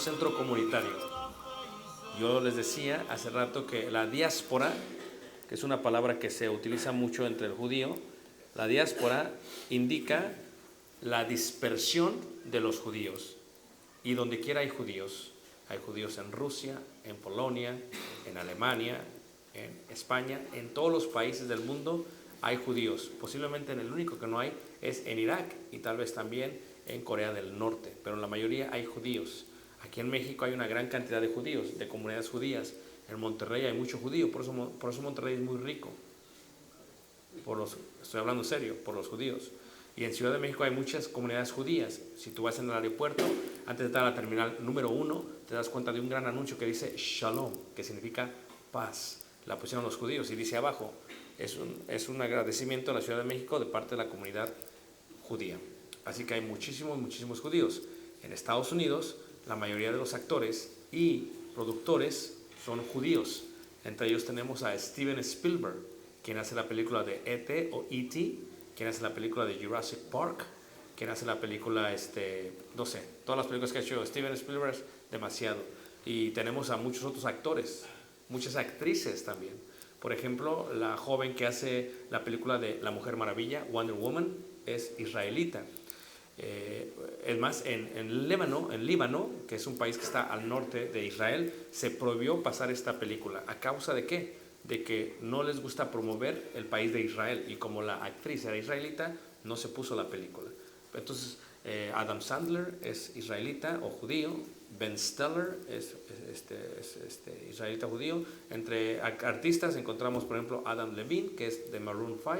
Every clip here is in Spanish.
centro comunitario. Yo les decía hace rato que la diáspora, que es una palabra que se utiliza mucho entre el judío, la diáspora indica la dispersión de los judíos. Y donde quiera hay judíos en Rusia, en Polonia, en Alemania, en España, en todos los países del mundo hay judíos. Posiblemente en el único que no hay es en Irak y tal vez también en Corea del Norte, pero en la mayoría hay judíos. Aquí en México hay una gran cantidad de judíos, de comunidades judías. En Monterrey hay mucho judío, por eso Monterrey es muy rico. Estoy hablando serio, por los judíos. Y en Ciudad de México hay muchas comunidades judías. Si tú vas en el aeropuerto, antes de estar a la terminal número 1, te das cuenta de un gran anuncio que dice Shalom, que significa paz. La pusieron los judíos y dice abajo, es un agradecimiento a la Ciudad de México de parte de la comunidad judía. Así que hay muchísimos judíos. En Estados Unidos, la mayoría de los actores y productores son judíos. Entre ellos tenemos a Steven Spielberg, quien hace la película de E.T. o E.T., quien hace la película de Jurassic Park, quien hace la película, no sé, todas las películas que ha hecho Steven Spielberg, demasiado. Y tenemos a muchos otros actores, muchas actrices también. Por ejemplo, la joven que hace la película de La Mujer Maravilla, Wonder Woman, es israelita. Es más, en Líbano, que es un país que está al norte de Israel, se prohibió pasar esta película. ¿A causa de qué? De que no les gusta promover el país de Israel, y como la actriz era israelita, no se puso la película. Entonces, Adam Sandler es israelita o judío, Ben Stiller es israelita judío. Entre artistas encontramos, por ejemplo, Adam Levine, que es de Maroon 5,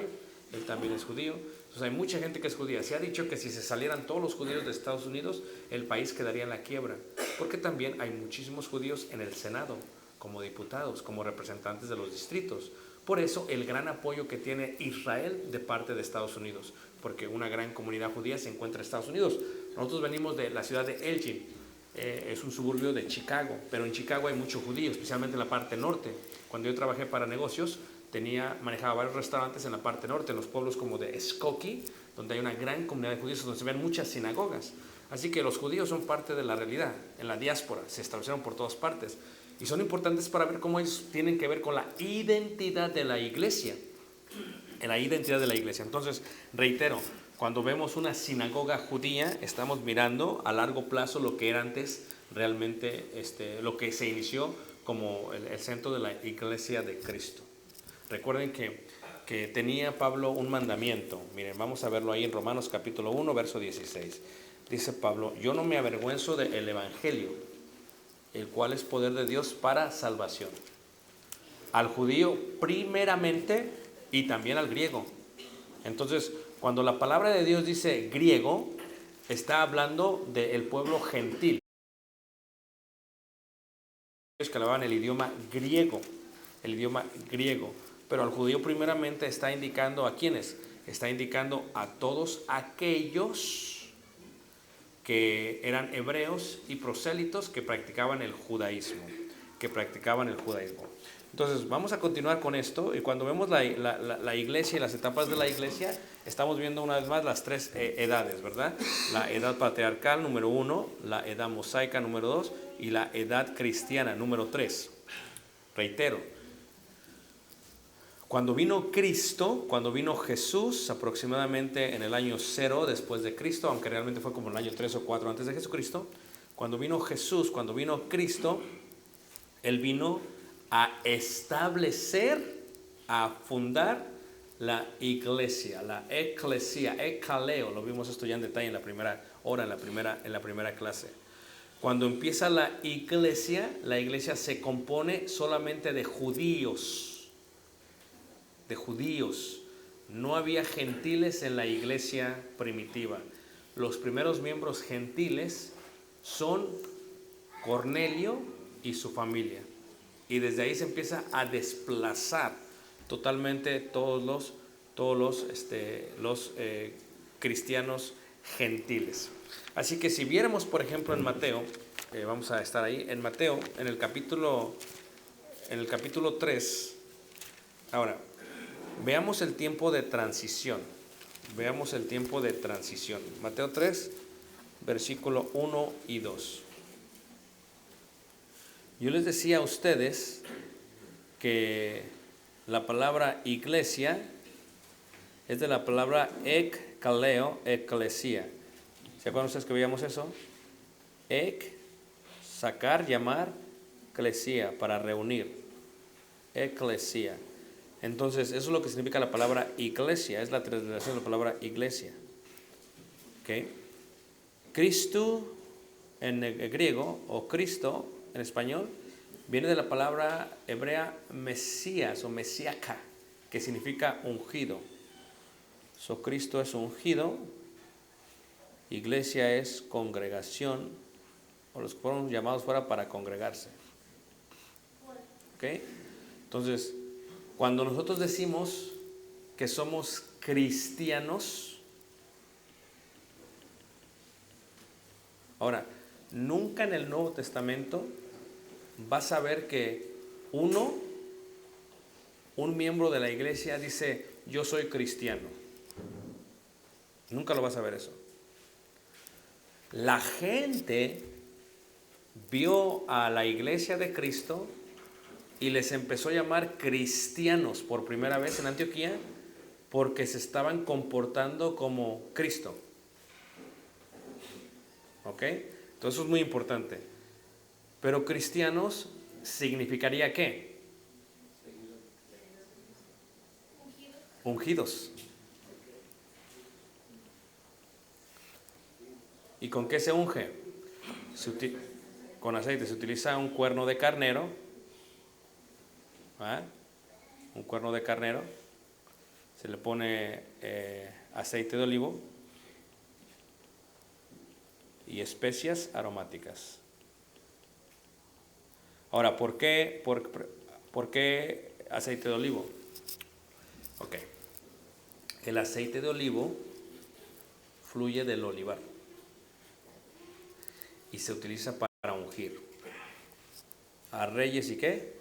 él también es judío. Entonces hay mucha gente que es judía. Se ha dicho que si se salieran todos los judíos de Estados Unidos, el país quedaría en la quiebra, porque también hay muchísimos judíos en el Senado, como diputados, como representantes de los distritos. Por eso el gran apoyo que tiene Israel de parte de Estados Unidos, porque una gran comunidad judía se encuentra en Estados Unidos. Nosotros venimos de la ciudad de Elgin, es un suburbio de Chicago, pero en Chicago hay mucho judío, especialmente en la parte norte. Cuando yo trabajé para negocios, manejaba varios restaurantes en la parte norte, en los pueblos como de Skokie, donde hay una gran comunidad de judíos, donde se ven muchas sinagogas. Así que los judíos son parte de la realidad, en la diáspora, se establecieron por todas partes. Y son importantes para ver cómo ellos tienen que ver con la identidad de la iglesia. En la identidad de la iglesia. Entonces, reitero, cuando vemos una sinagoga judía, estamos mirando a largo plazo lo que era antes realmente, lo que se inició como el centro de la iglesia de Cristo. Recuerden que tenía Pablo un mandamiento. Miren, vamos a verlo ahí en Romanos capítulo 1, verso 16. Dice Pablo, yo no me avergüenzo del evangelio, el cual es poder de Dios para salvación. Al judío primeramente y también al griego. Entonces, cuando la palabra de Dios dice griego, está hablando del pueblo gentil. Ellos que hablaban el idioma griego. Pero al judío primeramente está indicando ¿a quiénes? Está indicando a todos aquellos que eran hebreos y prosélitos que practicaban el judaísmo. Entonces, vamos a continuar con esto, y cuando vemos la iglesia y las etapas de la iglesia, estamos viendo una vez más las tres edades, ¿verdad? La edad patriarcal, número 1, la edad mosaica, número 2, y la edad cristiana, número 3. Reitero, cuando vino Cristo, cuando vino Jesús, aproximadamente en el año 0 después de Cristo, aunque realmente fue como el año 3 o 4 antes de Jesucristo, cuando vino Cristo, Él vino a establecer, a fundar la iglesia, la eclesia, ekaleo. Lo vimos esto ya en detalle en la primera hora, en la primera clase. Cuando empieza la iglesia se compone solamente de judíos. No había gentiles en la iglesia primitiva. Los primeros miembros gentiles son Cornelio y su familia. Y desde ahí se empieza a desplazar totalmente todos los cristianos gentiles. Así que si viéramos, por ejemplo, en Mateo, vamos a estar ahí, en Mateo, en el capítulo 3. Ahora, veamos el tiempo de transición. Mateo 3, versículo 1 y 2. Yo les decía a ustedes que la palabra iglesia es de la palabra ekkaleo, eclesia. ¿Se acuerdan ustedes que veíamos eso? Ek, sacar, llamar, eclesia, para reunir. Eclesia. Entonces, eso es lo que significa la palabra iglesia, es la transliteración de la palabra iglesia. ¿Ok? Cristo en el griego, o Cristo en español, viene de la palabra hebrea Mesías o Mesiaca, que significa ungido. So, Cristo es ungido, iglesia es congregación, o los que fueron llamados fuera para congregarse. ¿Ok? Entonces, cuando nosotros decimos que somos cristianos, ahora, nunca en el Nuevo Testamento vas a ver que un miembro de la iglesia dice, yo soy cristiano. Nunca lo vas a ver eso. La gente vio a la iglesia de Cristo y les empezó a llamar cristianos por primera vez en Antioquía porque se estaban comportando como Cristo. ¿Ok? Entonces eso es muy importante. Pero cristianos significaría ¿qué? Ungidos. ¿Y con qué se unge? Con aceite. Se utiliza un cuerno de carnero. Un cuerno de carnero. Se le pone aceite de olivo y especias aromáticas. Ahora, ¿por qué aceite de olivo? Ok. El aceite de olivo fluye del olivar y se utiliza para ungir a reyes y ¿qué?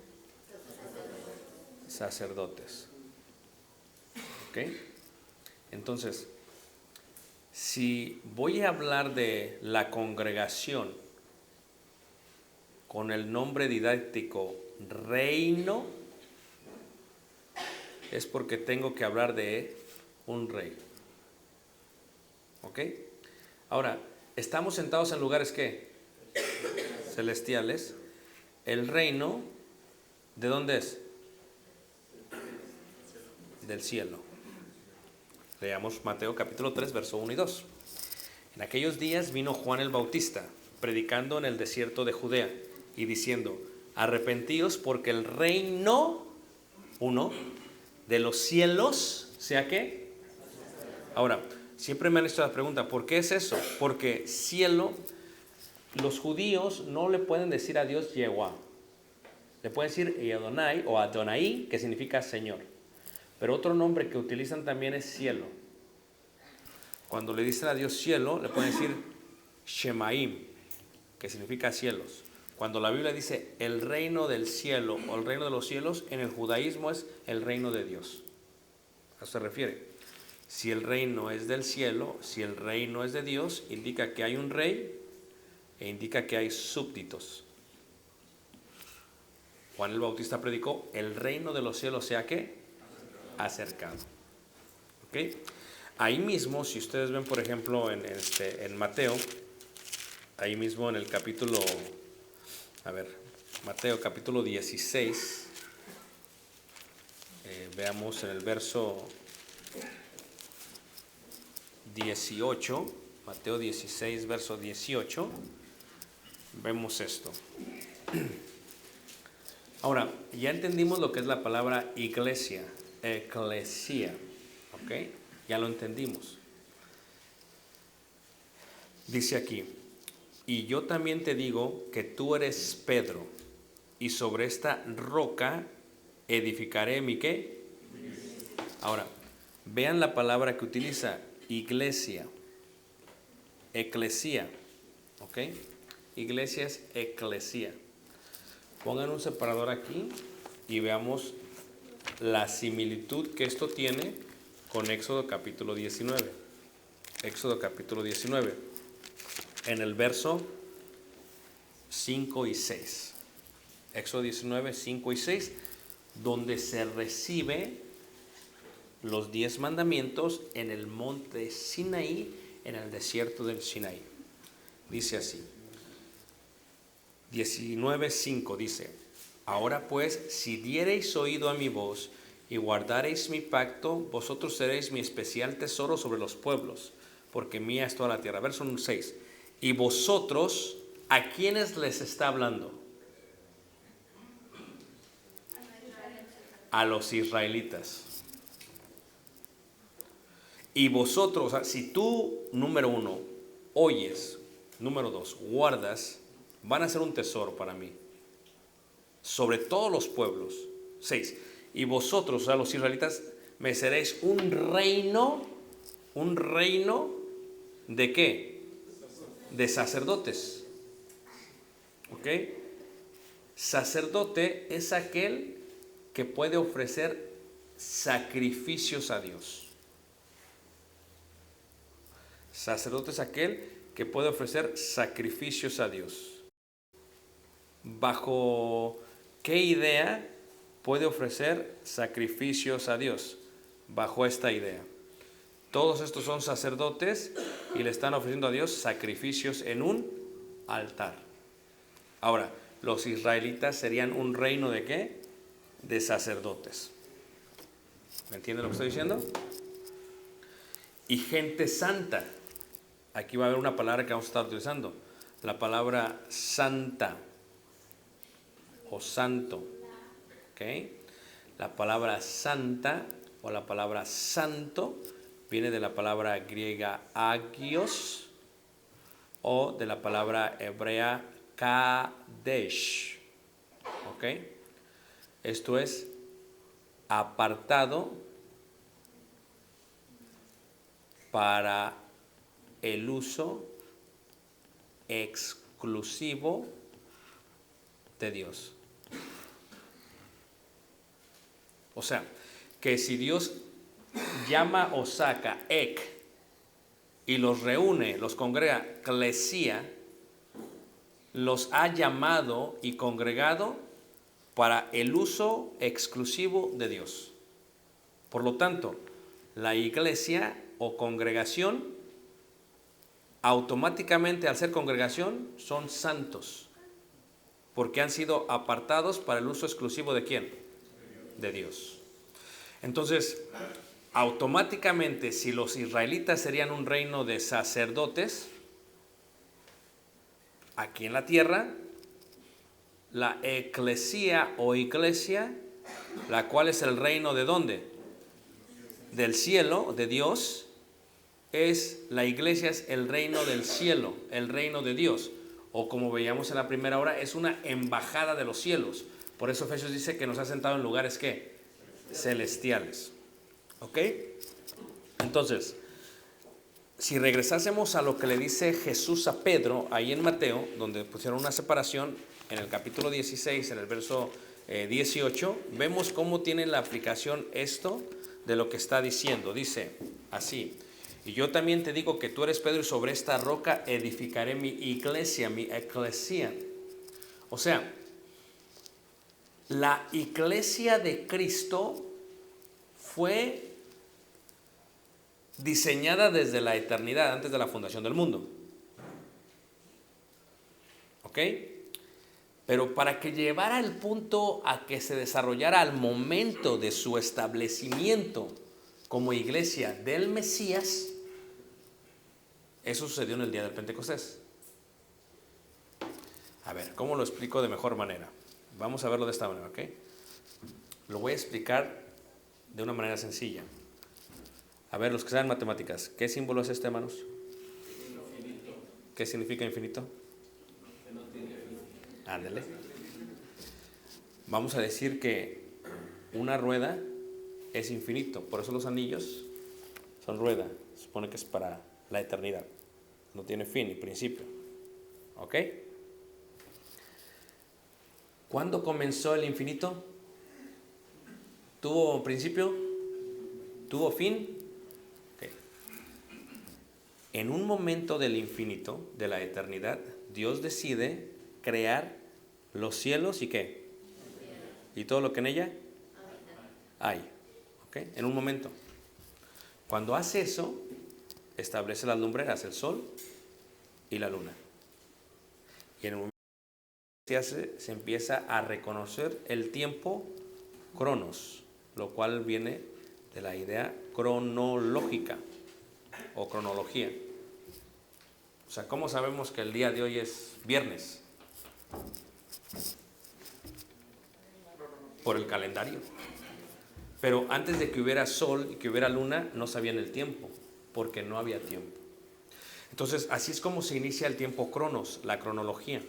Sacerdotes. ¿Ok? Entonces, si voy a hablar de la congregación con el nombre didáctico reino, es porque tengo que hablar de un rey. ¿Ok? Ahora, estamos sentados en lugares ¿qué? Celestiales. El reino, ¿de dónde es? Del cielo. Leamos Mateo capítulo 3, verso 1 y 2. En aquellos días vino Juan el Bautista, predicando en el desierto de Judea, y diciendo, arrepentíos porque el reino, de los cielos, ¿sea qué? Ahora, siempre me han hecho la pregunta, ¿por qué es eso? Porque cielo, los judíos no le pueden decir a Dios Yehová. Le pueden decir Adonai o Adonai, que significa Señor. Pero otro nombre que utilizan también es cielo. Cuando le dicen a Dios cielo, le pueden decir Shemaim, que significa cielos. Cuando la Biblia dice el reino del cielo o el reino de los cielos, en el judaísmo es el reino de Dios. ¿A eso se refiere? Si el reino es del cielo, si el reino es de Dios, indica que hay un rey e indica que hay súbditos. Juan el Bautista predicó, el reino de los cielos sea ¿qué? Acercado. ¿Ok? Ahí mismo, si ustedes ven, por ejemplo, en Mateo, ahí mismo en el capítulo, Mateo capítulo 16, veamos en el verso 18, Mateo 16, verso 18, vemos esto. Ahora, ya entendimos lo que es la palabra iglesia, eclesia, ¿ok? Ya lo entendimos. Dice aquí, y yo también te digo que tú eres Pedro, y sobre esta roca edificaré mi ¿qué? Ahora, vean la palabra que utiliza, iglesia, eclesia, ¿ok? Iglesia es eclesia. Pongan un separador aquí y veamos la similitud que esto tiene con Éxodo capítulo 19. Éxodo capítulo 19. En el verso 5 y 6. Éxodo 19, 5 y 6, donde se recibe los 10 mandamientos en el monte Sinaí, en el desierto del Sinaí. Dice así, 19:5 dice: ahora pues, si diereis oído a mi voz y guardareis mi pacto, vosotros seréis mi especial tesoro sobre los pueblos, porque mía es toda la tierra. Verso 6. Y vosotros, ¿a quiénes les está hablando? A los israelitas. Y vosotros, o sea, si tú, número 1, oyes, número 2, guardas, van a ser un tesoro para mí, sobre todos los pueblos. 6. Y vosotros, o sea, los israelitas, me seréis un reino ¿de qué? De sacerdotes. ¿Ok? Sacerdote es aquel que puede ofrecer sacrificios a Dios. Sacerdote es aquel que puede ofrecer sacrificios a Dios. ¿Bajo qué idea puede ofrecer sacrificios a Dios? Bajo esta idea. Todos estos son sacerdotes y le están ofreciendo a Dios sacrificios en un altar. Ahora, los israelitas serían un reino ¿de qué? De sacerdotes. ¿Me entienden lo que estoy diciendo? Y gente santa. Aquí va a haber una palabra que vamos a estar utilizando. La palabra santa o santo. ¿Ok? La palabra santa o la palabra santo viene de la palabra griega agios o de la palabra hebrea kadesh. ¿Ok? Esto es apartado para el uso exclusivo de Dios. O sea, que si Dios llama o saca ek y los reúne, los congrega, eclesia, los ha llamado y congregado para el uso exclusivo de Dios. Por lo tanto, la iglesia o congregación automáticamente, al ser congregación, son santos, porque han sido apartados para el uso exclusivo ¿de quién? De Dios. Entonces, automáticamente, si los israelitas serían un reino de sacerdotes, aquí en la tierra, la eclesía o iglesia, la cual es el reino ¿de dónde? Del cielo, de Dios. La iglesia es el reino del cielo, el reino de Dios, o como veíamos en la primera hora, es una embajada de los cielos. Por eso Efesios dice que nos ha sentado en lugares ¿qué? Celestiales. ¿Ok? Entonces, si regresásemos a lo que le dice Jesús a Pedro, ahí en Mateo, donde pusieron una separación, en el capítulo 16, en el verso 18, vemos cómo tiene la aplicación esto de lo que está diciendo. Dice así: y yo también te digo que tú eres Pedro y sobre esta roca edificaré mi iglesia, mi eclesia. O sea, la iglesia de Cristo fue diseñada desde la eternidad, antes de la fundación del mundo. ¿Ok? Pero para que llevara el punto a que se desarrollara al momento de su establecimiento como iglesia del Mesías, eso sucedió en el día del Pentecostés. A ver, ¿cómo lo explico de mejor manera? Vamos a verlo de esta manera, ¿ok? Lo voy a explicar de una manera sencilla. A ver, los que saben matemáticas, ¿qué símbolo es este, hermanos? Infinito. ¿Qué significa infinito? Que no tiene fin. Ándale. Vamos a decir que una rueda es infinito, por eso los anillos son rueda. Se supone que es para la eternidad. No tiene fin ni principio. ¿Ok? ¿Cuándo comenzó el infinito? ¿Tuvo principio? ¿Tuvo fin? Okay. En un momento del infinito, de la eternidad, Dios decide crear los cielos y ¿qué? y todo lo que en ella hay. ¿Ok? En un momento. Cuando hace eso, establece las lumbreras, el sol y la luna. Y en el momento que se empieza a reconocer el tiempo cronos, lo cual viene de la idea cronológica o cronología. O sea, ¿cómo sabemos que el día de hoy es viernes? Por el calendario. Pero antes de que hubiera sol y que hubiera luna, no sabían el tiempo, porque no había tiempo. Entonces, así es como se inicia el tiempo cronos, la cronología,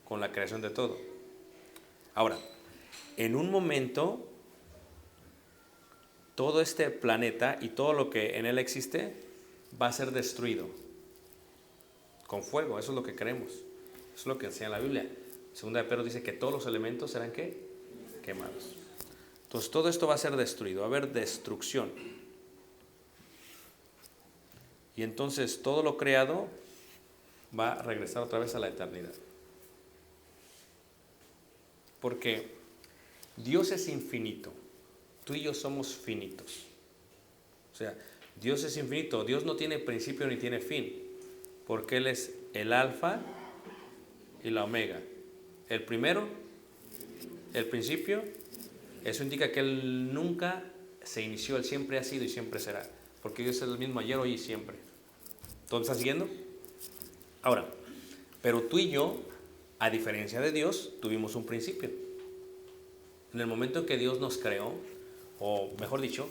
con la creación de todo. Ahora, en un momento, todo este planeta y todo lo que en él existe va a ser destruido con fuego. Eso es lo que creemos. Eso es lo que enseña la Biblia. Segunda de Pedro dice que todos los elementos serán ¿qué? Quemados. Entonces todo esto va a ser destruido, va a haber destrucción. Y entonces todo lo creado va a regresar otra vez a la eternidad. Porque Dios es infinito, tú y yo somos finitos. O sea, Dios es infinito, Dios no tiene principio ni tiene fin, porque Él es el alfa y la omega. El primero, el principio. Eso indica que Él nunca se inició, Él siempre ha sido y siempre será. Porque Dios es el mismo ayer, hoy y siempre. ¿Todo me está siguiendo? Ahora, pero tú y yo, a diferencia de Dios, tuvimos un principio. En el momento en que Dios nos creó, o mejor dicho,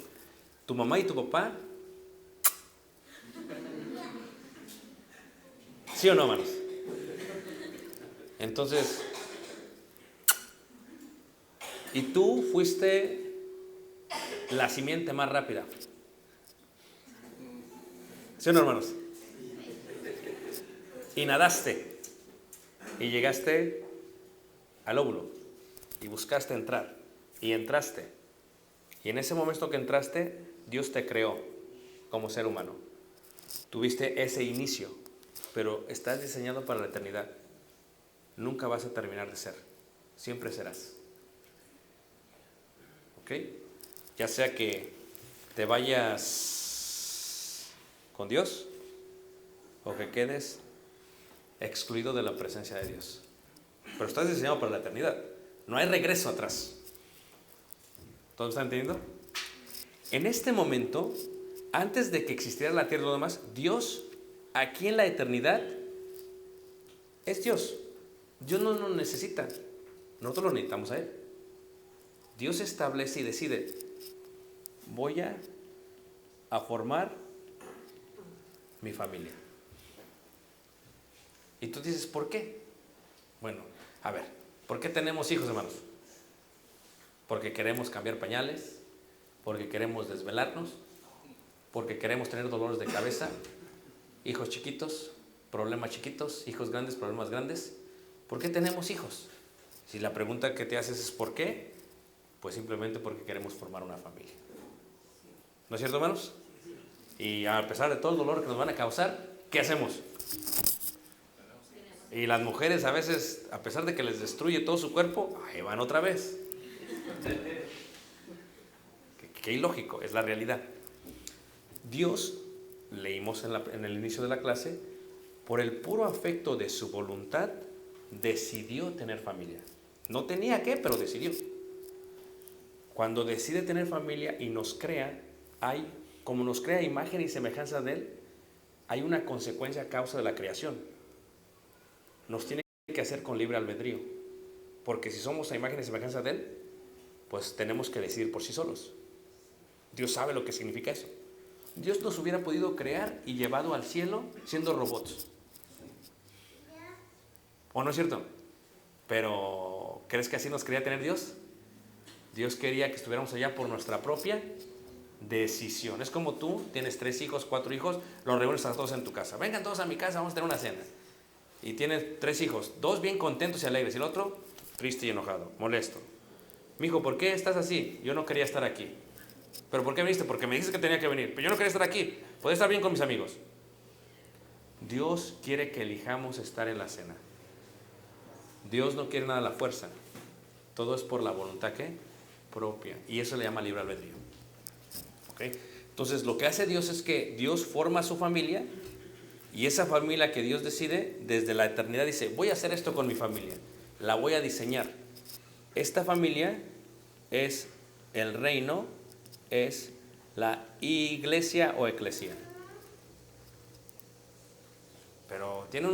tu mamá y tu papá, ¿sí o no, hermanos? Entonces, y tú fuiste la simiente más rápida. ¿Sí o no, hermanos? Y nadaste. Y llegaste al óvulo. Y buscaste entrar. Y entraste. Y en ese momento que entraste, Dios te creó como ser humano. Tuviste ese inicio. Pero estás diseñado para la eternidad. Nunca vas a terminar de ser. Siempre serás. ¿Ok? Ya sea que te vayas con Dios o que quedes excluido de la presencia de Dios. Pero estás diseñado para la eternidad. No hay regreso atrás. ¿Todos están entendiendo? En este momento, antes de que existiera la tierra y lo demás, Dios, aquí en la eternidad, es Dios. Dios no nos necesita. Nosotros lo necesitamos a Él. Dios establece y decide, voy a formar mi familia. Y tú dices, ¿por qué? Bueno, a ver, ¿por qué tenemos hijos, hermanos? Porque queremos cambiar pañales, porque queremos desvelarnos, porque queremos tener dolores de cabeza, hijos chiquitos, problemas chiquitos, hijos grandes, problemas grandes. ¿Por qué tenemos hijos? Si la pregunta que te haces es ¿por qué? Pues simplemente porque queremos formar una familia. ¿No es cierto, hermanos? Y a pesar de todo el dolor que nos van a causar, ¿qué hacemos? Y las mujeres a veces, a pesar de que les destruye todo su cuerpo, ahí van otra vez. Qué ilógico, es la realidad. Dios, leímos en el inicio de la clase, por el puro afecto de su voluntad, decidió tener familia. No tenía que, pero decidió. Cuando decide tener familia y nos crea, como nos crea imagen y semejanza de Él, hay una consecuencia a causa de la creación. Nos tiene que hacer con libre albedrío. Porque si somos a imagen y semejanza de Él, pues tenemos que decidir por sí solos. Dios sabe lo que significa eso. Dios nos hubiera podido crear y llevado al cielo siendo robots. ¿O no es cierto? Pero, ¿crees que así nos quería tener Dios? Dios quería que estuviéramos allá por nuestra propia decisión. Es como tú, tienes 3 hijos, 4 hijos, los reúnes a todos en tu casa. Vengan todos a mi casa, vamos a tener una cena. Y tienes 3 hijos, 2 bien contentos y alegres, y el otro triste y enojado, molesto. Mijo, ¿por qué estás así? Yo no quería estar aquí. ¿Pero por qué viniste? Porque me dijiste que tenía que venir. Pero yo no quería estar aquí. Podía estar bien con mis amigos. Dios quiere que elijamos estar en la cena. Dios no quiere nada a la fuerza. Todo es por la voluntad ¿qué? Propia. Y eso le llama libre albedrío. ¿Okay? Entonces lo que hace Dios es que Dios forma su familia, y esa familia que Dios decide desde la eternidad dice, voy a hacer esto con mi familia, la voy a diseñar. Esta familia es el reino, es la iglesia o eclesia. Pero tiene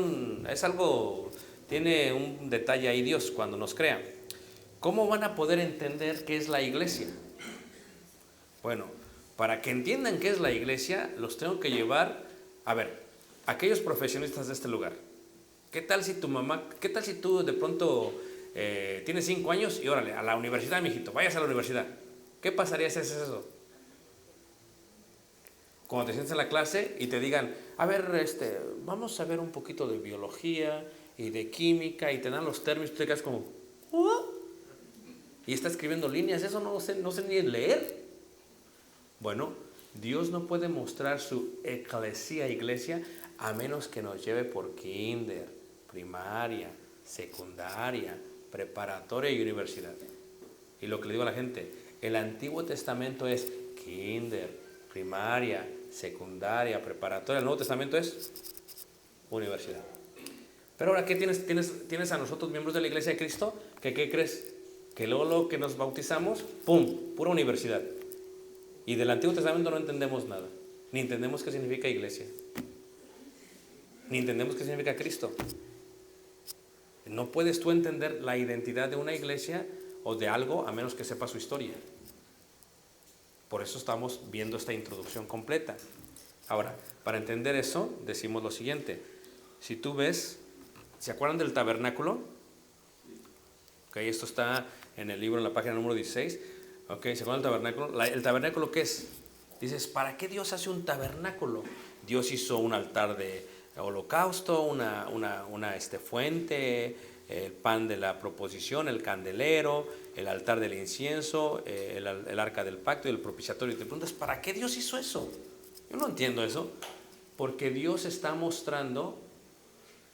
un detalle ahí Dios cuando nos crea. ¿Cómo van a poder entender qué es la iglesia? Bueno, para que entiendan qué es la iglesia, los tengo que llevar, a ver, aquellos profesionistas de este lugar. ¿Qué tal si tú de pronto tienes 5 años y órale, a la universidad, mijito, vayas a la universidad? ¿Qué pasaría si haces eso? Cuando te sientes en la clase y te digan, a ver, vamos a ver un poquito de biología y de química, y te dan los términos, tú te quedas como, ¿oh? Y está escribiendo líneas, eso no sé ni leer. Bueno, Dios no puede mostrar su iglesia a menos que nos lleve por kinder, primaria, secundaria, preparatoria y universidad. Y lo que le digo a la gente, el Antiguo Testamento es kinder, primaria, secundaria, preparatoria. El Nuevo Testamento es universidad. Pero ahora, ¿qué tienes a nosotros, miembros de la Iglesia de Cristo? ¿Qué crees? Que luego que nos bautizamos, ¡pum!, pura universidad. Y del Antiguo Testamento no entendemos nada. Ni entendemos qué significa iglesia. Ni entendemos qué significa Cristo. No puedes tú entender la identidad de una iglesia o de algo a menos que sepas su historia. Por eso estamos viendo esta introducción completa. Ahora, para entender eso, decimos lo siguiente. Si tú ves, ¿se acuerdan del tabernáculo? Okay, esto está en el libro, en la página número 16. Okay, ¿se acuerdan del tabernáculo? ¿El tabernáculo qué es? Dices, ¿para qué Dios hace un tabernáculo? Dios hizo un altar de holocausto, una fuente, el pan de la proposición, el candelero, el altar del incienso, el arca del pacto y el propiciatorio. Y te preguntas, ¿para qué Dios hizo eso? Yo no entiendo eso. Porque Dios está mostrando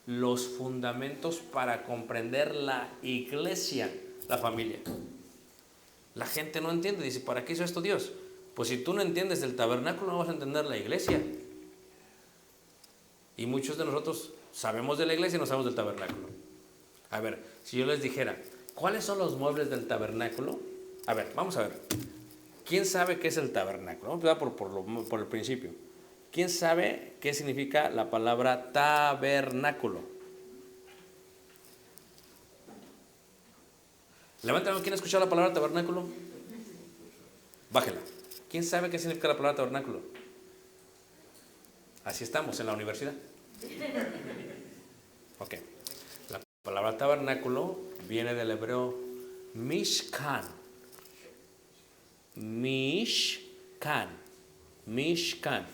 los fundamentos para comprender la iglesia, la familia. La gente no entiende, dice, ¿para qué hizo esto Dios? Pues si tú no entiendes del tabernáculo, no vas a entender la iglesia. Y muchos de nosotros sabemos de la iglesia y no sabemos del tabernáculo. A ver, si yo les dijera, ¿cuáles son los muebles del tabernáculo? A ver, vamos a ver. ¿Quién sabe qué es el tabernáculo? Vamos a empezar por el principio. ¿Quién sabe qué significa la palabra tabernáculo? Levanten la mano, ¿quién ha escuchado la palabra tabernáculo? Bájela. ¿Quién sabe qué significa la palabra tabernáculo? Así estamos en la universidad. Ok. La palabra tabernáculo viene del hebreo mishkan. Mishkan. Mishkan.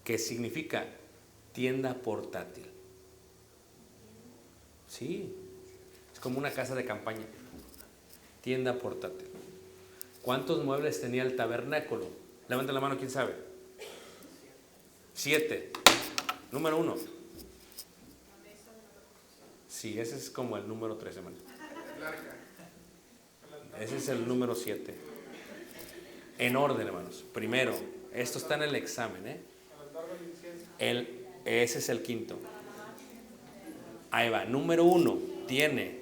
Que significa tienda portátil. Sí. Es como una casa de campaña. Tienda portátil. ¿Cuántos muebles tenía el tabernáculo? Levanten la mano, ¿quién sabe? 7. Número 1. Sí, ese es como el número 3, hermano. Ese es el número 7. En orden, hermanos. Primero, esto está en el examen, ese es el 5. Ahí va. Número 1 tiene.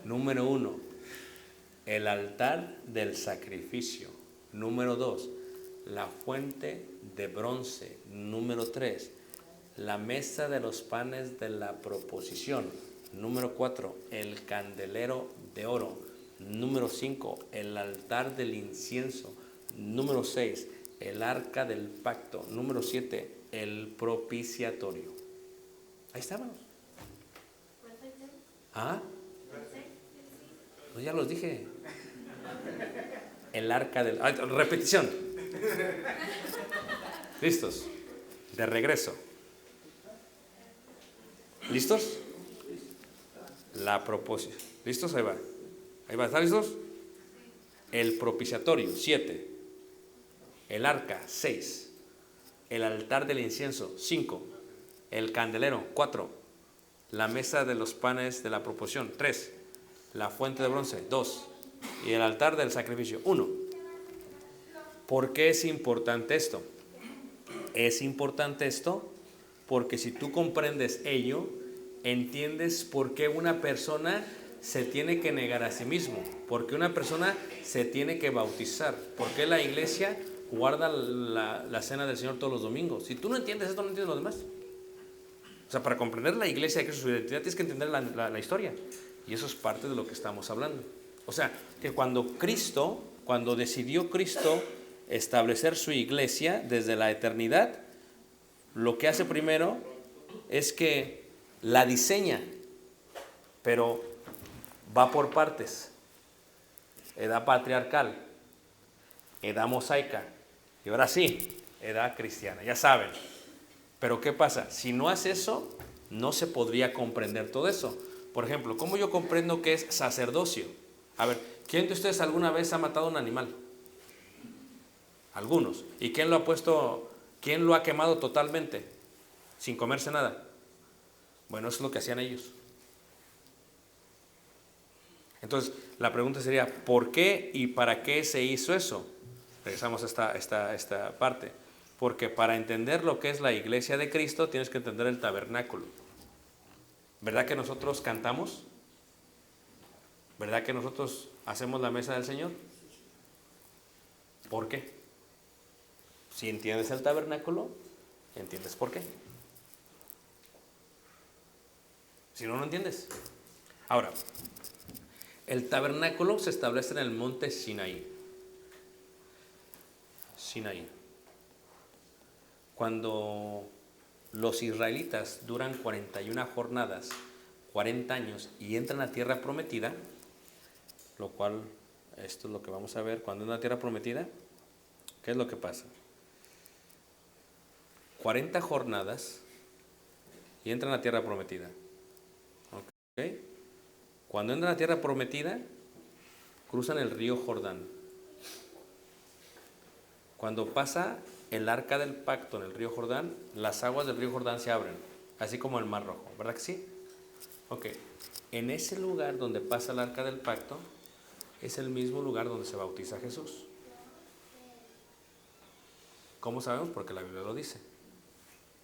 Número 1. El altar del sacrificio. Número 2. La fuente de bronce. Número 3. La mesa de los panes de la proposición. Número 4. El candelero de oro. Número 5. El altar del incienso. Número 6. El arca del pacto. Número 7. El propiciatorio. Ahí estábamos. ¿Ah? Pues ya los dije. El arca del... repetición. ¿Listos? De regreso. ¿Listos? La proposición. ¿Listos? Ahí va. Ahí va. ¿Están listos? El propiciatorio, 7. El arca, 6. El altar del incienso, 5. El candelero, 4. La mesa de los panes de la proposición, 3. la fuente de bronce, 2, y el altar del sacrificio, 1. ¿Por qué es importante esto? Es importante esto porque si tú comprendes ello, entiendes por qué una persona se tiene que negar a sí mismo, por qué una persona se tiene que bautizar, por qué la iglesia guarda la cena del Señor todos los domingos. Si tú no entiendes esto, no entiendes lo demás. O sea, para comprender la iglesia de Cristo, su identidad, tienes que entender la historia. Y eso es parte de lo que estamos hablando. O sea, que cuando decidió Cristo establecer su iglesia desde la eternidad, lo que hace primero es que la diseña, pero va por partes. Edad patriarcal, edad mosaica, y ahora sí, edad cristiana, ya saben. Pero ¿qué pasa? Si no hace eso, no se podría comprender todo eso. Por ejemplo, ¿cómo yo comprendo qué es sacerdocio? A ver, ¿quién de ustedes alguna vez ha matado a un animal? Algunos. ¿Y quién lo ha quemado totalmente? Sin comerse nada. Bueno, eso es lo que hacían ellos. Entonces, la pregunta sería, ¿por qué y para qué se hizo eso? Regresamos a esta parte. Porque para entender lo que es la iglesia de Cristo, tienes que entender el tabernáculo. ¿Verdad que nosotros cantamos? ¿Verdad que nosotros hacemos la mesa del Señor? ¿Por qué? Si entiendes el tabernáculo, entiendes por qué. Si no, no entiendes. Ahora, el tabernáculo se establece en el monte Sinaí. Sinaí. Cuando los israelitas duran 41 jornadas, 40 años, y entran a tierra prometida, lo cual, esto es lo que vamos a ver, cuando entran a tierra prometida, ¿qué es lo que pasa? 40 jornadas y entran a tierra prometida. ¿Okay? Cuando entran a tierra prometida, cruzan el río Jordán. Cuando pasa el arca del pacto en el río Jordán, las aguas del río Jordán se abren, así como el Mar Rojo, ¿verdad que sí? Ok, en ese lugar donde pasa el arca del pacto, es el mismo lugar donde se bautiza Jesús. ¿Cómo sabemos? Porque la Biblia lo dice.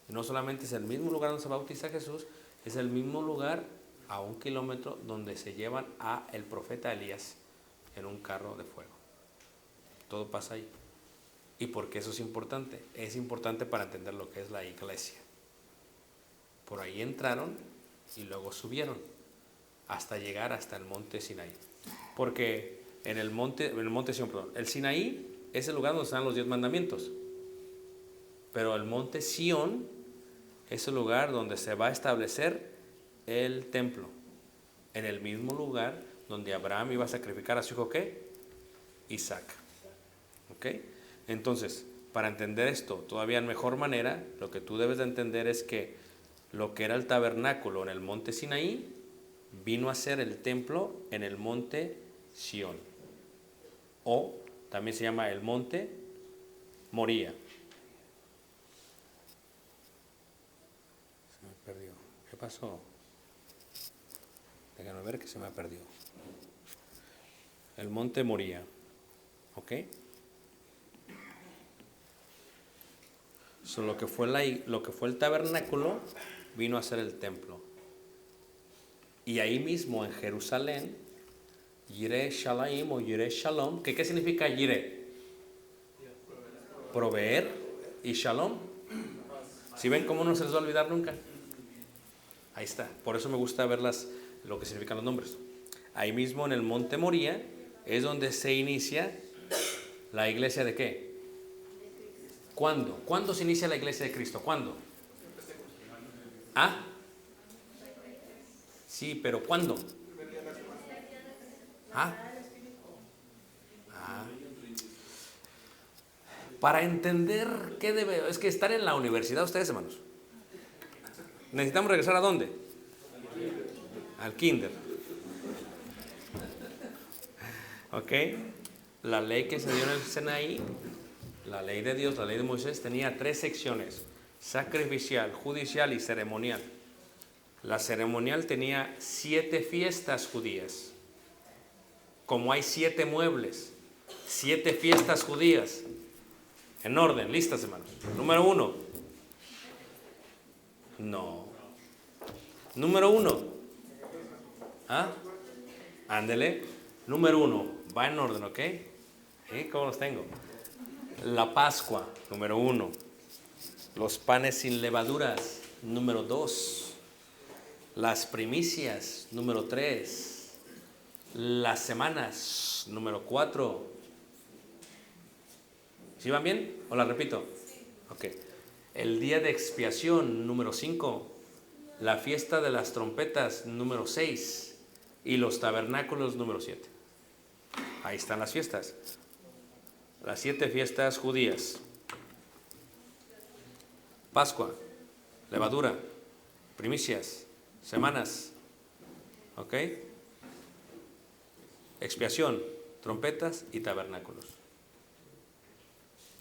Y no solamente es el mismo lugar donde se bautiza Jesús, es el mismo lugar a 1 kilómetro donde se llevan a el profeta Elías en un carro de fuego. Todo pasa ahí. ¿Y por qué eso es importante? Es importante para entender lo que es la iglesia. Por ahí entraron y luego subieron hasta llegar hasta el monte Sinaí. Porque en el monte Sión, perdón, el Sinaí es el lugar donde están los 10 mandamientos. Pero el monte Sión es el lugar donde se va a establecer el templo. En el mismo lugar donde Abraham iba a sacrificar a su hijo, ¿qué? Isaac. ¿Ok? Entonces, para entender esto todavía en mejor manera, lo que tú debes de entender es que lo que era el tabernáculo en el monte Sinaí vino a ser el templo en el monte Sión, o también se llama el monte Moría. Se me perdió. ¿Qué pasó? Déjame ver que se me ha perdido. El monte Moría. ¿Ok? So, lo que fue el tabernáculo vino a ser el templo. Y ahí mismo en Jerusalén, Yireh Shalaim o Yireh Shalom, ¿qué significa Yireh? Proveer y Shalom. ¿Sí ven cómo no se les va a olvidar nunca? Ahí está. Por eso me gusta ver lo que significan los nombres. Ahí mismo en el monte Moría es donde se inicia la iglesia de ¿qué? ¿Cuándo? ¿Cuándo se inicia la iglesia de Cristo? ¿Cuándo? ¿Ah? Sí, pero ¿cuándo? ¿Ah? Ah. Para entender qué debe... Es que estar en la universidad ustedes, hermanos. ¿Necesitamos regresar a dónde? Al kinder. ¿Ok? La ley que se dio en el Sinaí, la ley de Dios, la ley de Moisés, tenía 3 secciones: sacrificial, judicial y ceremonial. La ceremonial tenía 7 fiestas judías. como hay 7 muebles, 7 fiestas judías, en orden, listas, hermanos. Número 1. No. Número 1. ¿Ah? Ándele. Número 1. Va en orden, ¿ok? ¿Cómo los tengo? La Pascua, número 1. Los panes sin levaduras, número 2. Las primicias, número 3. Las semanas, número 4. ¿Sí van bien? ¿O la repito? Ok. El día de expiación, número 5. La fiesta de las trompetas, número 6. Y los tabernáculos, número 7. Ahí están las fiestas. Las 7 fiestas judías. Pascua, levadura, primicias, semanas. ¿Ok? Expiación, trompetas y tabernáculos.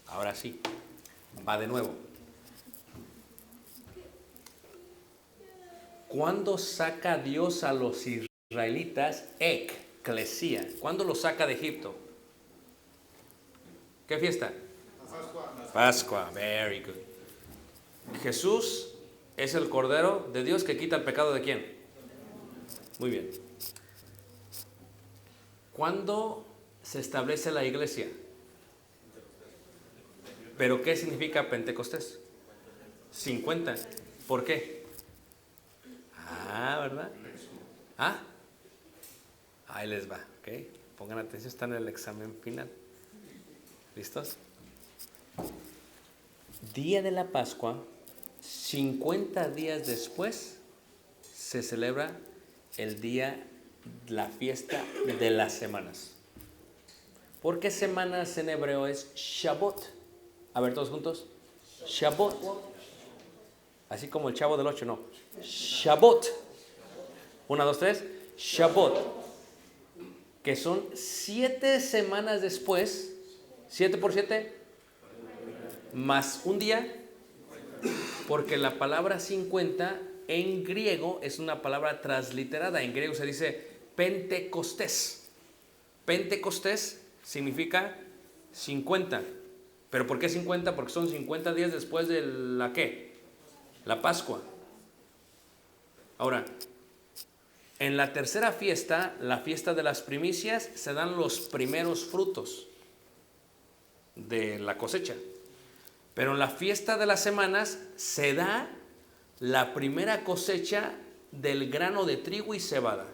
Ahora sí, va de nuevo. ¿Cuándo saca Dios a los israelitas? Eclesia. ¿Cuándo los saca de Egipto? ¿Qué fiesta? Pascua. Very good. Jesús es el Cordero de Dios que quita el pecado de ¿quién? Muy bien. ¿Cuándo se establece la iglesia? ¿Pero qué significa Pentecostés? 50. ¿Por qué? ¿Verdad? Ahí les va, ¿ok? Pongan atención, está en el examen final. ¿Listos? Día de la Pascua, 50 días después, se celebra el día, la fiesta de las semanas. ¿Por qué semanas en hebreo es Shabbat? A ver, todos juntos. Shabbat. Así como el Chavo del 8, no. Shabbat. 1, 2, 3. Shabbat. Que son 7 semanas después. 7 por 7. Más un día. Porque la palabra 50 en griego es una palabra transliterada. En griego se dice Pentecostés. Pentecostés significa 50. ¿Pero por qué 50? Porque son 50 días después de la ¿qué? La Pascua. Ahora, en la tercera fiesta, la fiesta de las primicias, se dan los primeros frutos de la cosecha. Pero en la fiesta de las semanas se da la primera cosecha del grano de trigo y cebada.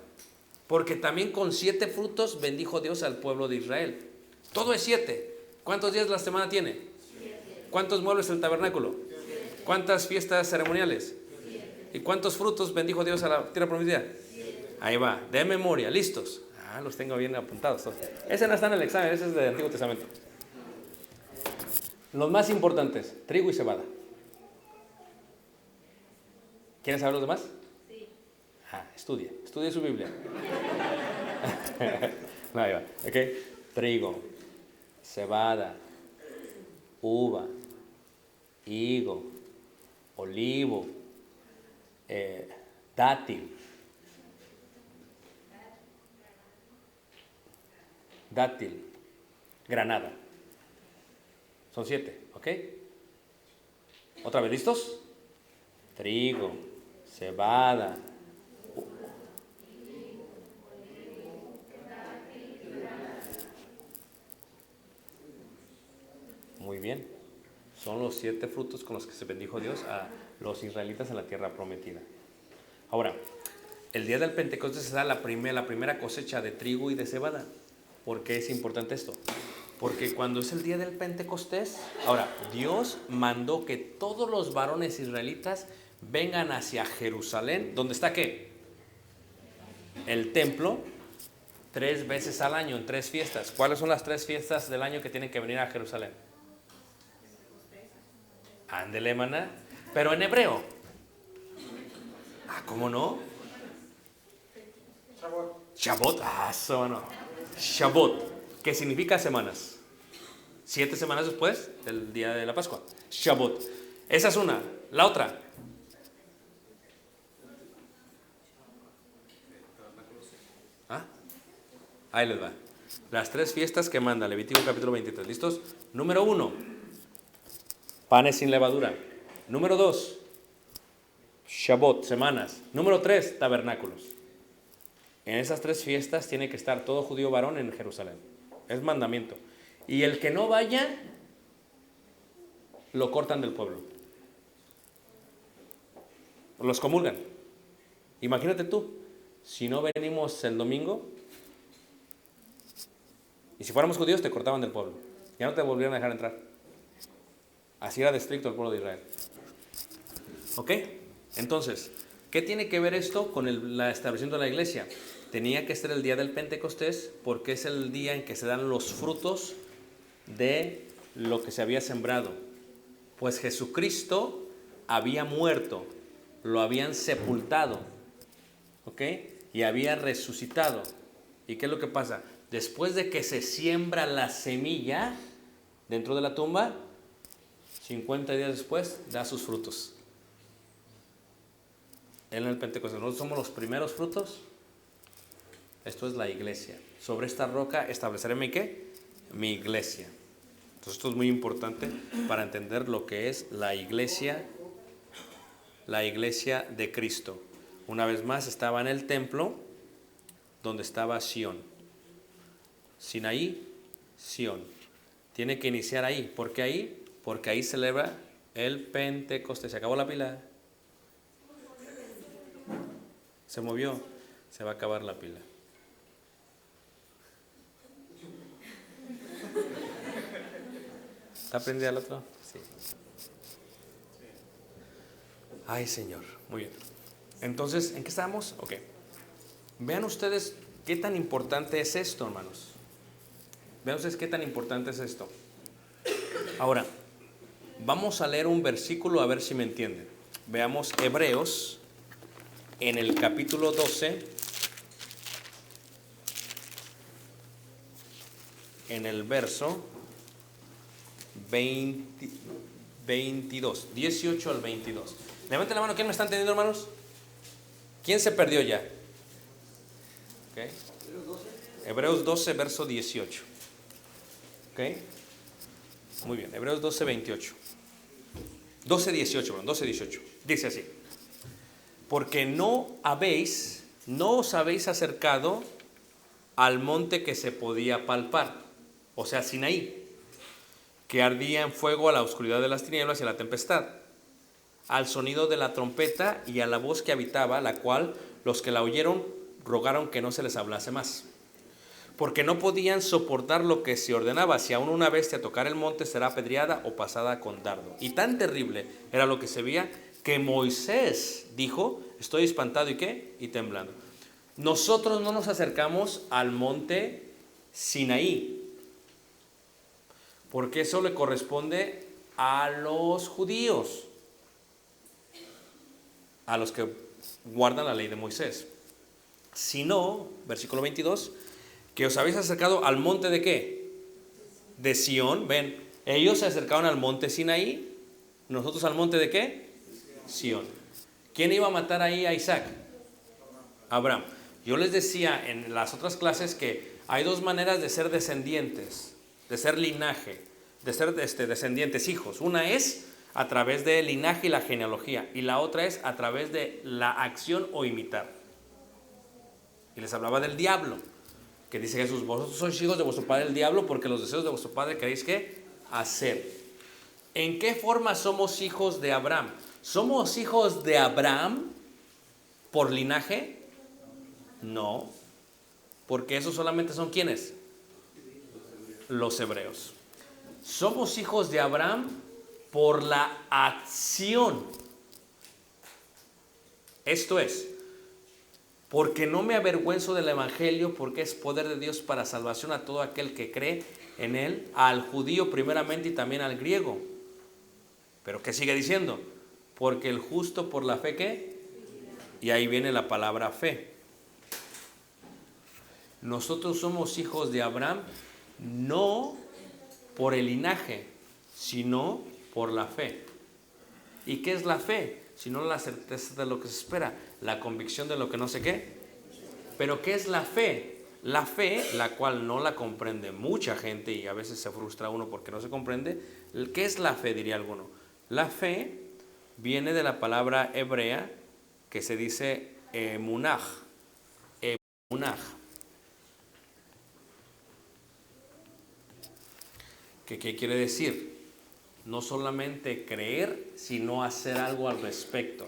Porque también con 7 frutos bendijo Dios al pueblo de Israel. Todo es 7. ¿Cuántos días la semana tiene? 7. ¿Cuántos muebles el tabernáculo? 7. ¿Cuántas fiestas ceremoniales? 7. ¿Y cuántos frutos bendijo Dios a la tierra prometida? 7. Ahí va, de memoria, listos. Los tengo bien apuntados todos. Ese no está en el examen, ese es del Antiguo Testamento. Los más importantes, trigo y cebada. ¿Quieren saber los demás? Sí. Estudie su Biblia. No, ahí va, ¿ok? Trigo, cebada, uva, higo, olivo, dátil, granada. Son 7, ¿ok? Otra vez, ¿listos? Trigo, cebada. Muy bien. Son los 7 frutos con los que se bendijo Dios a los israelitas en la tierra prometida. Ahora, el día del Pentecostés se da la primera cosecha de trigo y de cebada. ¿Por qué es importante esto? Porque cuando es el día del Pentecostés, ahora, Dios mandó que todos los varones israelitas vengan hacia Jerusalén. ¿Dónde está qué? El templo. 3 veces al año, en 3 fiestas. ¿Cuáles son las 3 fiestas del año que tienen que venir a Jerusalén? Ándele, maná. Pero en hebreo. ¿Cómo no? Shabbat. Eso no. Shabbat, que significa semanas. 7 semanas después del día de la Pascua. Shabbat. Esa es una. La otra. Ahí les va. Las 3 fiestas que manda Levítico capítulo 23. ¿Listos? Número 1, panes sin levadura. Número 2, Shabbat, semanas. Número 3, tabernáculos. En esas 3 fiestas tiene que estar todo judío varón en Jerusalén. Es mandamiento. Y el que no vaya, lo cortan del pueblo. Los comulgan. Imagínate tú, si no venimos el domingo, y si fuéramos judíos te cortaban del pueblo. Ya no te volvieron a dejar entrar. Así era de estricto el pueblo de Israel. ¿Ok? Entonces, ¿qué tiene que ver esto con el establecimiento de la iglesia? Tenía que ser el día del Pentecostés porque es el día en que se dan los frutos de lo que se había sembrado. Pues Jesucristo había muerto, lo habían sepultado, ¿ok? Y había resucitado. ¿Y qué es lo que pasa? Después de que se siembra la semilla dentro de la tumba, 50 días después da sus frutos. En el Pentecostés, nosotros somos los primeros frutos. Esto es la iglesia. Sobre esta roca estableceré mi ¿qué? Mi iglesia. Entonces esto es muy importante para entender lo que es la iglesia de Cristo. Una vez más estaba en el templo donde estaba Sión. Sinaí, Sión. Tiene que iniciar ahí. ¿Por qué ahí? Porque ahí celebra el Pentecostés. ¿Se acabó la pila? Se movió. Se va a acabar la pila. ¿Está prendida el otro? Sí. Ay, Señor. Muy bien. Entonces, ¿en qué estamos? Ok. Vean ustedes qué tan importante es esto, hermanos. Vean ustedes qué tan importante es esto. Ahora, vamos a leer un versículo a ver si me entienden. Veamos Hebreos en el capítulo 12, en el verso 22, 18 al 22. Levanten la mano, ¿quién me está entendiendo, hermanos? ¿Quién se perdió ya? Okay. Hebreos 12, verso 18. ¿Ok? Muy bien, Hebreos 12, 28. 12, 18, perdón, 12, 18. Dice así: porque no os habéis acercado al monte que se podía palpar, o sea, Sinaí, que ardía en fuego a la oscuridad de las tinieblas y a la tempestad, al sonido de la trompeta y a la voz que habitaba, la cual los que la oyeron rogaron que no se les hablase más, porque no podían soportar lo que se ordenaba: si aún una bestia tocara el monte, será apedreada o pasada con dardo. Y tan terrible era lo que se veía que Moisés dijo: estoy espantado y ¿qué? Y temblando. Nosotros no nos acercamos al monte Sinaí, porque eso le corresponde a los judíos, a los que guardan la ley de Moisés. Sino, versículo 22, que os habéis acercado al monte de ¿qué? De Sión. Ven, ellos se acercaron al monte Sinaí, nosotros al monte de ¿qué? Sión. ¿Quién iba a matar ahí a Isaac? Abraham. Yo les decía en las otras clases que hay 2 maneras de ser descendientes, de ser linaje, de ser descendientes, hijos. Una es a través del linaje y la genealogía, y la otra es a través de la acción o imitar. Y les hablaba del diablo, que dice Jesús: vosotros sois hijos de vuestro padre el diablo, porque los deseos de vuestro padre queréis ¿qué? Hacer. ¿En qué forma somos hijos de Abraham? ¿Somos hijos de Abraham por linaje? No, porque esos solamente son ¿quiénes? Los hebreos. Somos hijos de Abraham por la acción. Esto es, porque no me avergüenzo del evangelio, porque es poder de Dios para salvación a todo aquel que cree en él, al judío primeramente y también al griego. Pero ¿qué sigue diciendo? Porque el justo por la fe ¿qué? Y ahí viene la palabra fe. Nosotros somos hijos de Abraham no por el linaje, sino por la fe. ¿Y qué es la fe? Sino la certeza de lo que se espera, la convicción de lo que no sé qué. ¿Pero qué es la fe? La fe, la cual no la comprende mucha gente y a veces se frustra uno porque no se comprende. ¿Qué es la fe, diría alguno? La fe viene de la palabra hebrea que se dice emunaj. Emunaj. ¿Qué quiere decir? No solamente creer, sino hacer algo al respecto.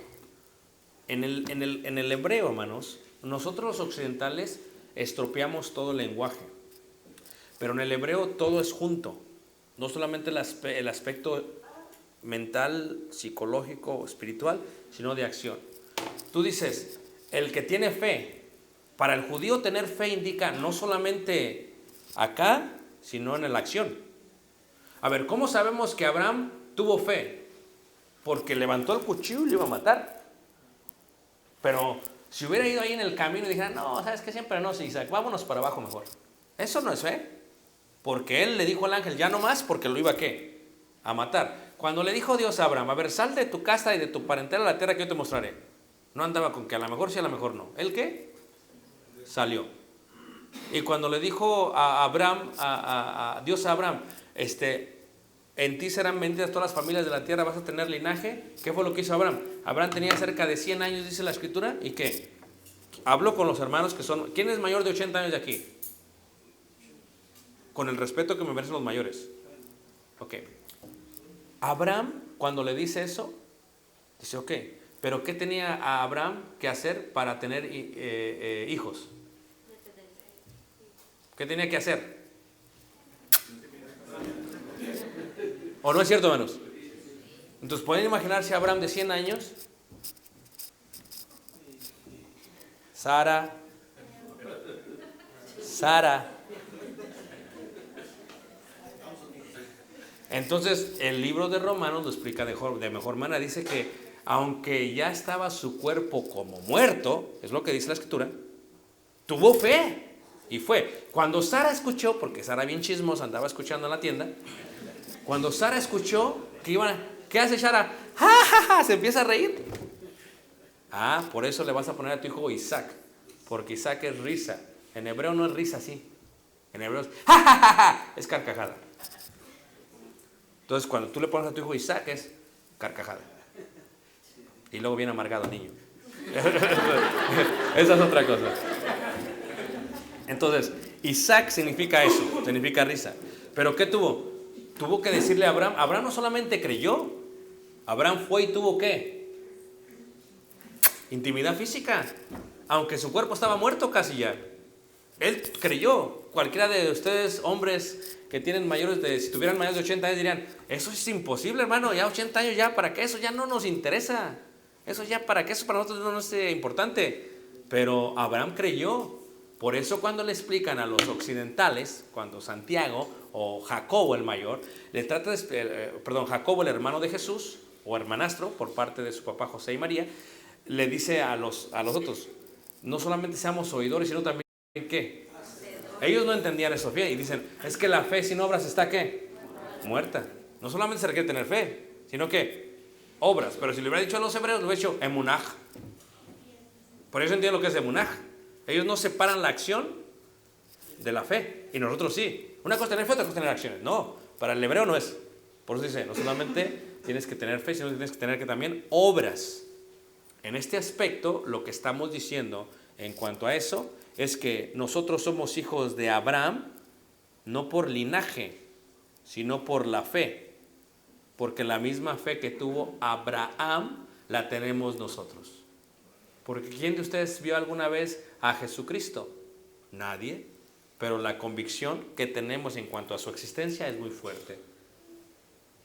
En el hebreo, hermanos, nosotros los occidentales estropeamos todo el lenguaje, pero en el hebreo todo es junto, no solamente el aspecto mental, psicológico, espiritual, sino de acción. Tú dices, el que tiene fe, para el judío tener fe indica no solamente acá, sino en la acción. A ver, ¿cómo sabemos que Abraham tuvo fe? Porque levantó el cuchillo y le iba a matar. Pero si hubiera ido ahí en el camino y dijera, no, ¿sabes qué? Siempre no, Isaac, vámonos para abajo mejor. Eso no es fe. Porque él le dijo al ángel, ya no más, porque lo iba a ¿qué? A matar. Cuando le dijo Dios a Abraham, a ver, sal de tu casa y de tu parentela a la tierra que yo te mostraré. No andaba con que a lo mejor sí, a lo mejor no. ¿El qué? Salió. Y cuando le dijo a Abraham, a Dios a Abraham, en ti serán benditas todas las familias de la tierra, vas a tener linaje. ¿Qué fue lo que hizo Abraham? Abraham tenía cerca de 100 años, dice la escritura, ¿y qué? Habló con los hermanos que son... ¿Quién es mayor de 80 años de aquí? Con el respeto que me merecen los mayores. Ok. Abraham, cuando le dice eso, dice, ok, pero ¿qué tenía a Abraham que hacer para tener hijos? ¿Qué tenía que hacer? ¿O no es cierto, hermanos? Entonces, ¿pueden imaginarse a Abraham de 100 años? Sara. Entonces, el libro de Romanos lo explica de mejor manera. Dice que, aunque ya estaba su cuerpo como muerto, es lo que dice la escritura, tuvo fe. Y fue. Cuando Sara escuchó, porque Sara bien chismosa andaba escuchando en la tienda, cuando Sara escuchó que iban, ¿qué hace Sara? ¡Ja, ja, ja! Se empieza a reír. Ah, por eso le vas a poner a tu hijo Isaac, porque Isaac es risa. En hebreo no es risa así. En hebreo es ¡ja, ja, ja, ja! Es carcajada. Entonces, cuando tú le pones a tu hijo Isaac, es carcajada. Y luego viene amargado el niño. Esa es otra cosa. Entonces, Isaac significa eso, significa risa. ¿Pero qué tuvo? Tuvo que decirle a Abraham. Abraham no solamente creyó, Abraham fue y tuvo ¿qué? Intimidad física. Aunque su cuerpo estaba muerto casi ya. Él creyó. Cualquiera de ustedes, hombres que tienen si tuvieran mayores de 80 años dirían, eso es imposible, hermano, ya 80 años ya, ¿para qué? Eso ya no nos interesa. Eso ya, ¿para qué? Eso para nosotros no es importante. Pero Abraham creyó. Por eso cuando le explican a los occidentales, cuando Santiago o Jacobo el mayor, Jacobo el hermano de Jesús, o hermanastro por parte de su papá José y María, le dice a los otros, no solamente seamos oidores, sino también ¿qué? Ellos no entendían eso bien y dicen, es que la fe sin obras está ¿qué? Muerta. No solamente se requiere tener fe, sino que obras. Pero si le hubiera dicho a los hebreos, lo hubiera dicho emunaj. Por eso entiendo lo que es emunaj. Ellos no separan la acción de la fe, y nosotros sí. Una cosa es tener fe, otra cosa es tener acciones. No, para el hebreo no es. Por eso dice, no solamente tienes que tener fe, sino que tienes que tener también obras. En este aspecto, lo que estamos diciendo en cuanto a eso, es que nosotros somos hijos de Abraham, no por linaje, sino por la fe. Porque la misma fe que tuvo Abraham, la tenemos nosotros. Porque ¿quién de ustedes vio alguna vez a Jesucristo? Nadie. Pero la convicción que tenemos en cuanto a su existencia es muy fuerte.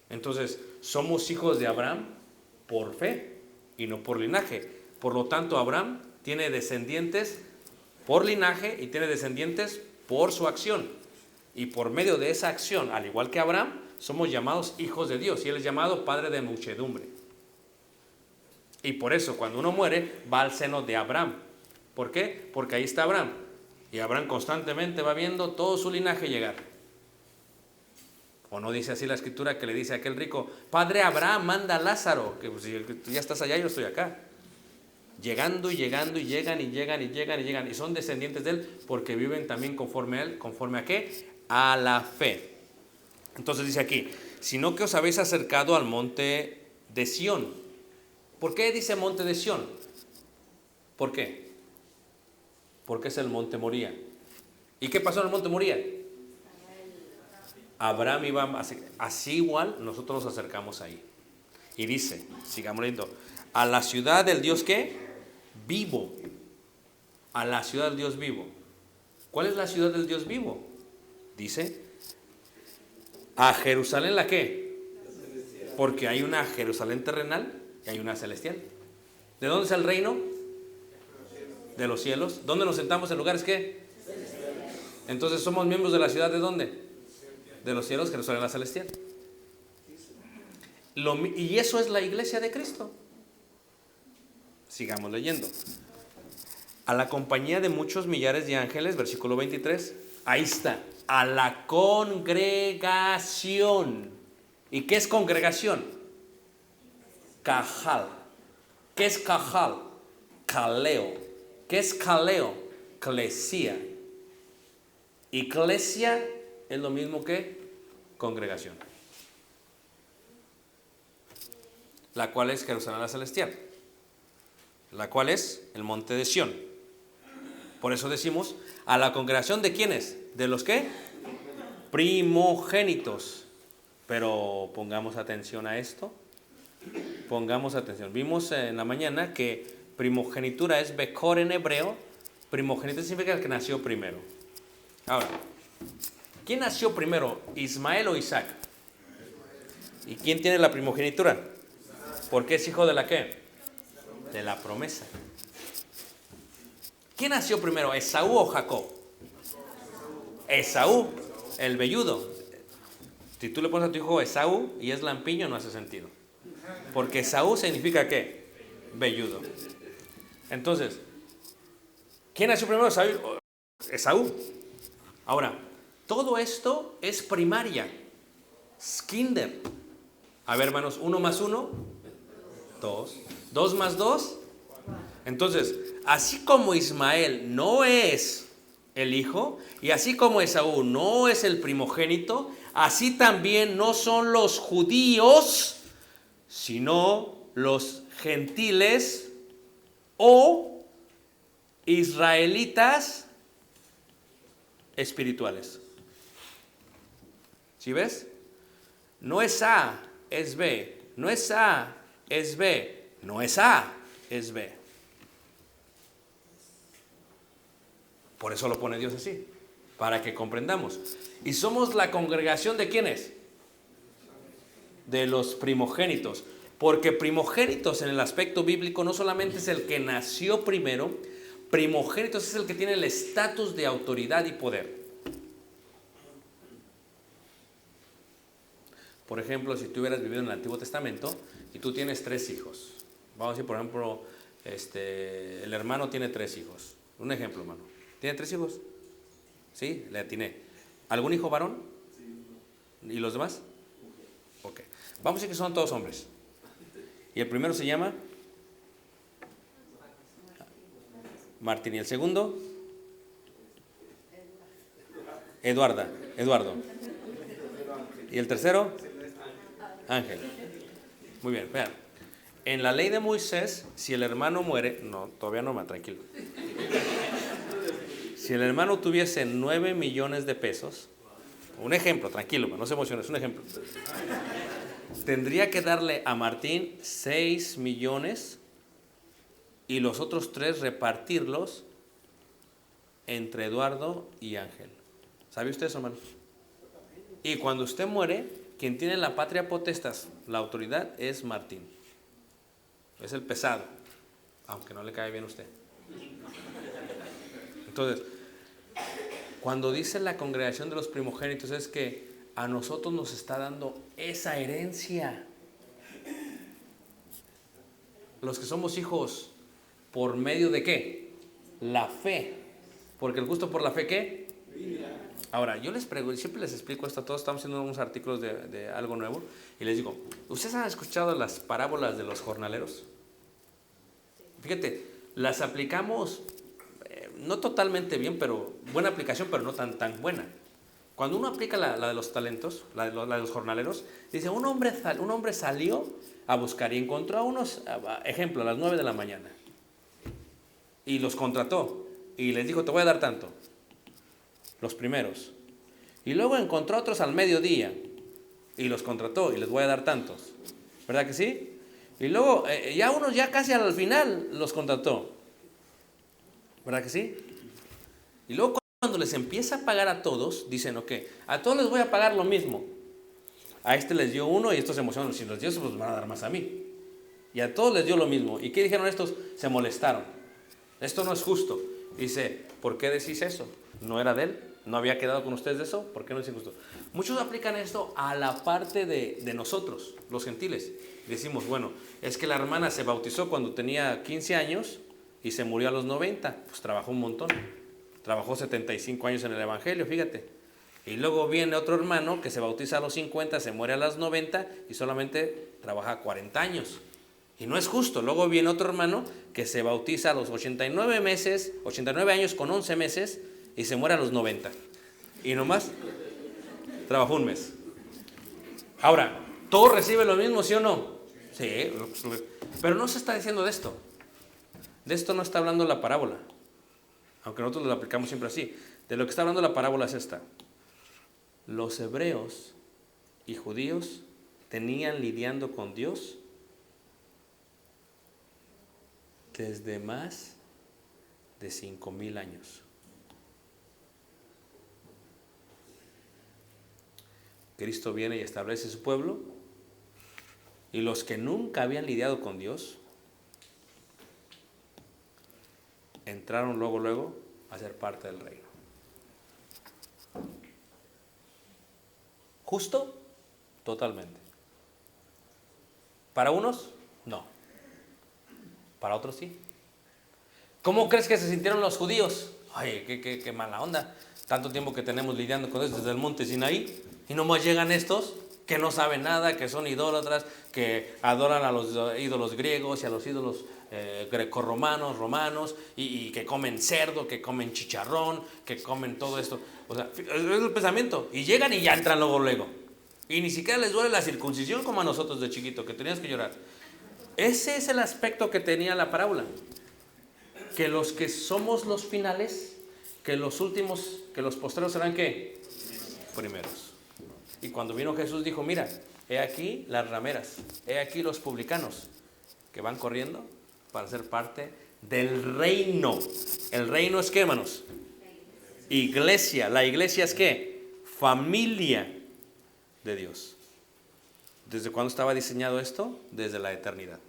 Entonces, somos hijos de Abraham por fe y no por linaje. Por lo tanto, Abraham tiene descendientes por linaje y tiene descendientes por su acción. Y por medio de esa acción, al igual que Abraham, somos llamados hijos de Dios. Y él es llamado padre de muchedumbre. Y por eso cuando uno muere va al seno de Abraham. ¿Por qué? Porque ahí está Abraham. Y Abraham constantemente va viendo todo su linaje llegar. ¿O no dice así la escritura que le dice a aquel rico, Padre Abraham, manda a Lázaro? Que pues, si tú ya estás allá, yo estoy acá. llegando y llegando y llegan y llegan y llegan y llegan y son descendientes de él porque viven también conforme a él. ¿Conforme a qué? A la fe. Entonces dice aquí, sino que os habéis acercado al monte de Sión. ¿Por qué dice monte de Sión? ¿Por qué? Porque es el monte Moría. ¿Y qué pasó en el monte Moría? Abraham iba así igual, nosotros nos acercamos ahí. Y dice, sigamos leyendo, a la ciudad del Dios ¿qué? Vivo. A la ciudad del Dios vivo. ¿Cuál es la ciudad del Dios vivo? Dice, a Jerusalén la ¿qué? Porque hay una Jerusalén terrenal y hay una celestial. ¿De dónde es el reino? De los cielos. ¿Dónde nos sentamos en lugares qué? Entonces somos miembros de la ciudad ¿de dónde? De los cielos, Jerusalén la celestial. Y eso es la iglesia de Cristo. Sigamos leyendo. A la compañía de muchos millares de ángeles, versículo 23. Ahí está. A la congregación. ¿Y qué es congregación? Cajal. ¿Qué es cajal? Caleo. ¿Qué es caleo? Clesia. Iglesia es lo mismo que congregación, la cual es Jerusalén la celestial, la cual es el monte de Sión. Por eso decimos, a la congregación de ¿quiénes? ¿De los qué? Primogénitos. Pero pongamos atención a esto. Pongamos atención. Vimos en la mañana que primogenitura es Bekor en hebreo. Primogénito significa el que nació primero. Ahora, ¿quién nació primero, Ismael o Isaac? ¿Y quién tiene la primogenitura? Porque es hijo de la ¿qué? De la promesa. ¿Quién nació primero, Esaú o Jacob? Esaú, el velludo. Si tú le pones a tu hijo Esaú y es lampiño, no hace sentido. Porque Esaú significa ¿qué? Velludo. Entonces, ¿quién nació primero, Esaú? Ahora, todo esto es primaria. Kinder. A ver, hermanos, 1 más 1, 2. 2 más 2. Entonces, así como Ismael no es el hijo, y así como Esaú no es el primogénito, así también no son los judíos, sino los gentiles o israelitas espirituales. ¿Sí ves? No es A, es B. No es A, es B. No es A, es B. Por eso lo pone Dios así, para que comprendamos. Y somos la congregación de ¿quiénes? De los primogénitos. Porque primogénitos en el aspecto bíblico no solamente es el que nació primero, primogénitos es el que tiene el estatus de autoridad y poder. Por ejemplo, si tú hubieras vivido en el Antiguo Testamento y tú tienes 3 hijos. Vamos a decir, por ejemplo, el hermano tiene 3 hijos. Un ejemplo, hermano. ¿Tiene 3 hijos? Sí, le atiné. ¿Algún hijo varón? ¿Y los demás? Ok. Vamos a decir que son todos hombres. Y el primero se llama Martín. ¿Y el segundo? Eduardo. ¿Y el tercero? Ángel. Muy bien, vean. En la ley de Moisés, si el hermano muere, no, todavía no, tranquilo. Si el hermano tuviese 9 millones de pesos, un ejemplo, tranquilo, no se emocione, es un ejemplo. Tendría que darle a Martín 6 millones y los otros 3 repartirlos entre Eduardo y Ángel. ¿Sabe usted eso, hermano? Y cuando usted muere, quien tiene la patria potestas, la autoridad, es Martín. Es el pesado, aunque no le cae bien a usted. Entonces, cuando dice la congregación de los primogénitos es que a nosotros nos está dando esa herencia. Los que somos hijos, ¿por medio de qué? La fe. Porque el gusto por la fe, ¿qué? Ahora, yo les pregunto, siempre les explico esto a todos, estamos haciendo unos artículos de algo nuevo, y les digo, ¿ustedes han escuchado las parábolas de los jornaleros? Fíjate, las aplicamos no totalmente bien, pero buena aplicación, pero no tan buena. Cuando uno aplica la de los talentos, la de los jornaleros, dice, un hombre salió a buscar y encontró a unos, ejemplo, a las 9 de la mañana. Y los contrató. Y les dijo, te voy a dar tanto. Los primeros. Y luego encontró a otros al mediodía. Y los contrató y les voy a dar tantos. ¿Verdad que sí? Y luego, ya unos ya casi al final los contrató. ¿Verdad que sí? Y luego cuando les empieza a pagar a todos, dicen, ok, a todos les voy a pagar lo mismo. A este les dio uno y estos se emocionan. Si los dio, pues me van a dar más a mí. Y a todos les dio lo mismo. ¿Y qué dijeron estos? Se molestaron. Esto no es justo. Dice, ¿por qué decís eso? ¿No era de él? ¿No había quedado con ustedes de eso? ¿Por qué no es injusto? Muchos aplican esto a la parte de nosotros, los gentiles. Decimos, bueno, es que la hermana se bautizó cuando tenía 15 años y se murió a los 90. Pues trabajó un montón. Trabajó 75 años en el evangelio, fíjate. Y luego viene otro hermano que se bautiza a los 50, se muere a los 90 y solamente trabaja 40 años. Y no es justo. Luego viene otro hermano que se bautiza a los 89 años con 11 meses y se muere a los 90. Y nomás trabajó un mes. Ahora, ¿todos reciben lo mismo, sí o no? Sí, pero no se está diciendo de esto. De esto no está hablando la parábola. Aunque nosotros lo aplicamos siempre así. De lo que está hablando la parábola es esta. Los hebreos y judíos tenían lidiando con Dios desde más de 5,000 años. Cristo viene y establece su pueblo, y los que nunca habían lidiado con Dios entraron luego a ser parte del reino. ¿Justo? Totalmente. ¿Para unos? No. Para otros sí. ¿Cómo crees que se sintieron los judíos? Ay, qué mala onda. Tanto tiempo que tenemos lidiando con eso desde el monte Sinaí, y nomás llegan estos que no saben nada, que son idólatras, que adoran a los ídolos griegos y a los ídolos grecorromanos, romanos, y que comen cerdo, que comen chicharrón, que comen todo esto. O sea, es el pensamiento. Y llegan y ya entran luego. Y ni siquiera les duele la circuncisión como a nosotros de chiquito, que tenías que llorar. Ese es el aspecto que tenía la parábola. Que los que somos los finales, que los últimos, que los postreros serán ¿qué? Primeros. Y cuando vino Jesús dijo, mira, he aquí las rameras, he aquí los publicanos, que van corriendo para ser parte del reino. ¿El reino es qué, hermanos? Iglesia. ¿La iglesia es qué? Familia de Dios. ¿Desde cuándo estaba diseñado esto? Desde la eternidad.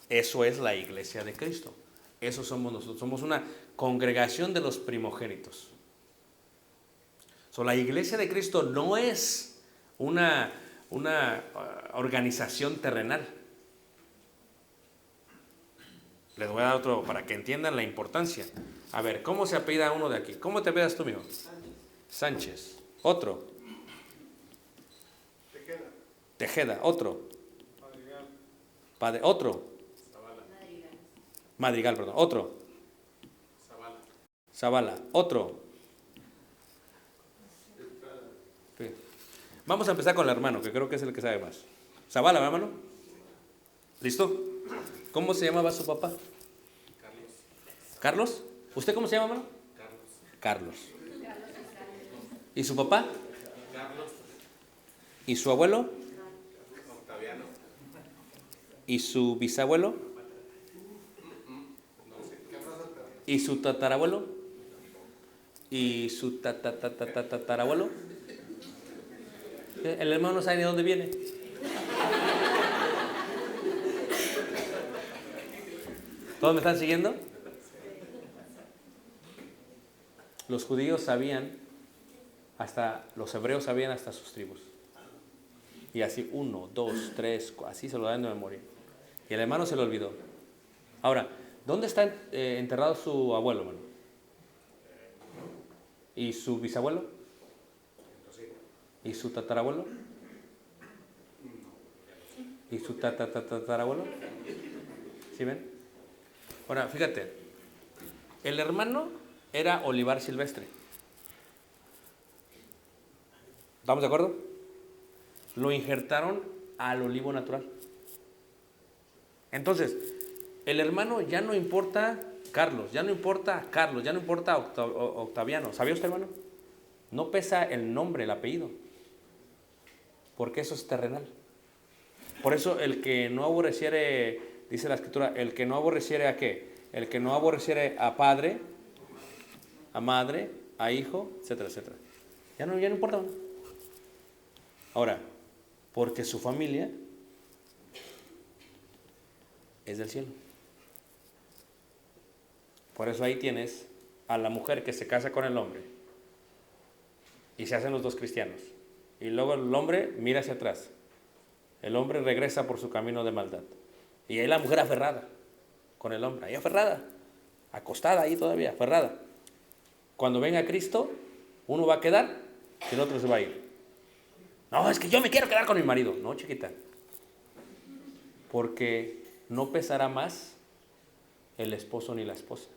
Eso es la iglesia de Cristo. Eso somos nosotros. Somos una congregación de los primogénitos. La iglesia de Cristo no es una organización terrenal. Les voy a dar otro para que entiendan la importancia. A ver, ¿cómo se apellida uno de aquí? ¿Cómo te apellidas tú, mijo? Sánchez. Otro. Tejeda. Otro. Otro. Madrigal, perdón. Otro. Zavala. Otro. Sí. Vamos a empezar con el hermano, que creo que es el que sabe más. Zavala, hermano. ¿Listo? ¿Cómo se llamaba su papá? ¿Carlos? ¿Usted cómo se llama, hermano? Carlos. ¿Y su papá? ¿Y su abuelo? Octaviano. ¿Y su bisabuelo? ¿Y su tatarabuelo? ¿Y su tatarabuelo? El hermano no sabe ni de dónde viene. ¿Todos me están siguiendo? Los judíos sabían, los hebreos sabían hasta sus tribus. Y así 1, 2, 3, así se lo dan de memoria. Y el hermano se lo olvidó. Ahora, ¿dónde está enterrado su abuelo, hermano? ¿Y su bisabuelo? ¿Y su tatarabuelo? ¿Y su tatarabuelo? ¿Sí ven? Ahora, fíjate, el hermano era olivar silvestre. ¿Estamos de acuerdo? Lo injertaron al olivo natural. Entonces, el hermano ya no importa Carlos, ya no importa Carlos, ya no importa Octaviano. ¿Sabía usted, hermano? No pesa el nombre, el apellido, porque eso es terrenal. Por eso el que no aborreciere, dice la Escritura, el que no aborreciere ¿a qué? El que no aborreciere a padre, a madre, a hijo, etcétera, etcétera. Ya no importa, ¿no? Ahora, porque su familia es del cielo. Por eso ahí tienes a la mujer que se casa con el hombre y se hacen los dos cristianos. Y luego el hombre mira hacia atrás. El hombre regresa por su camino de maldad. Y ahí la mujer aferrada con el hombre, ahí aferrada, acostada ahí todavía, aferrada. Cuando venga Cristo, uno va a quedar y el otro se va a ir. No, es que yo me quiero quedar con mi marido. No, chiquita. Porque no pesará más el esposo ni la esposa.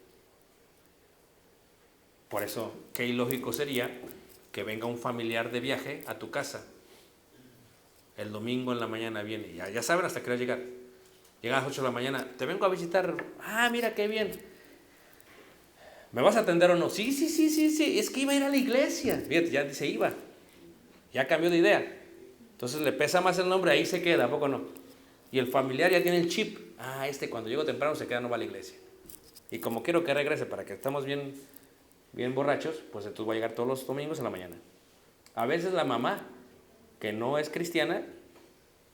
Por eso, qué ilógico sería que venga un familiar de viaje a tu casa. El domingo en la mañana viene, ya saben hasta qué hora llegar. Llega a las 8 de la mañana, te vengo a visitar. Ah, mira qué bien. ¿Me vas a atender o no? Sí, es que iba a ir a la iglesia. Fíjate, ya dice iba. Ya cambió de idea. Entonces le pesa más el nombre, ahí se queda, ¿a poco no? Y el familiar ya tiene el chip. Ah, cuando llego temprano se queda, no va a la iglesia. Y como quiero que regrese para que estemos bien borrachos, pues entonces voy a llegar todos los domingos en la mañana. A veces la mamá, que no es cristiana,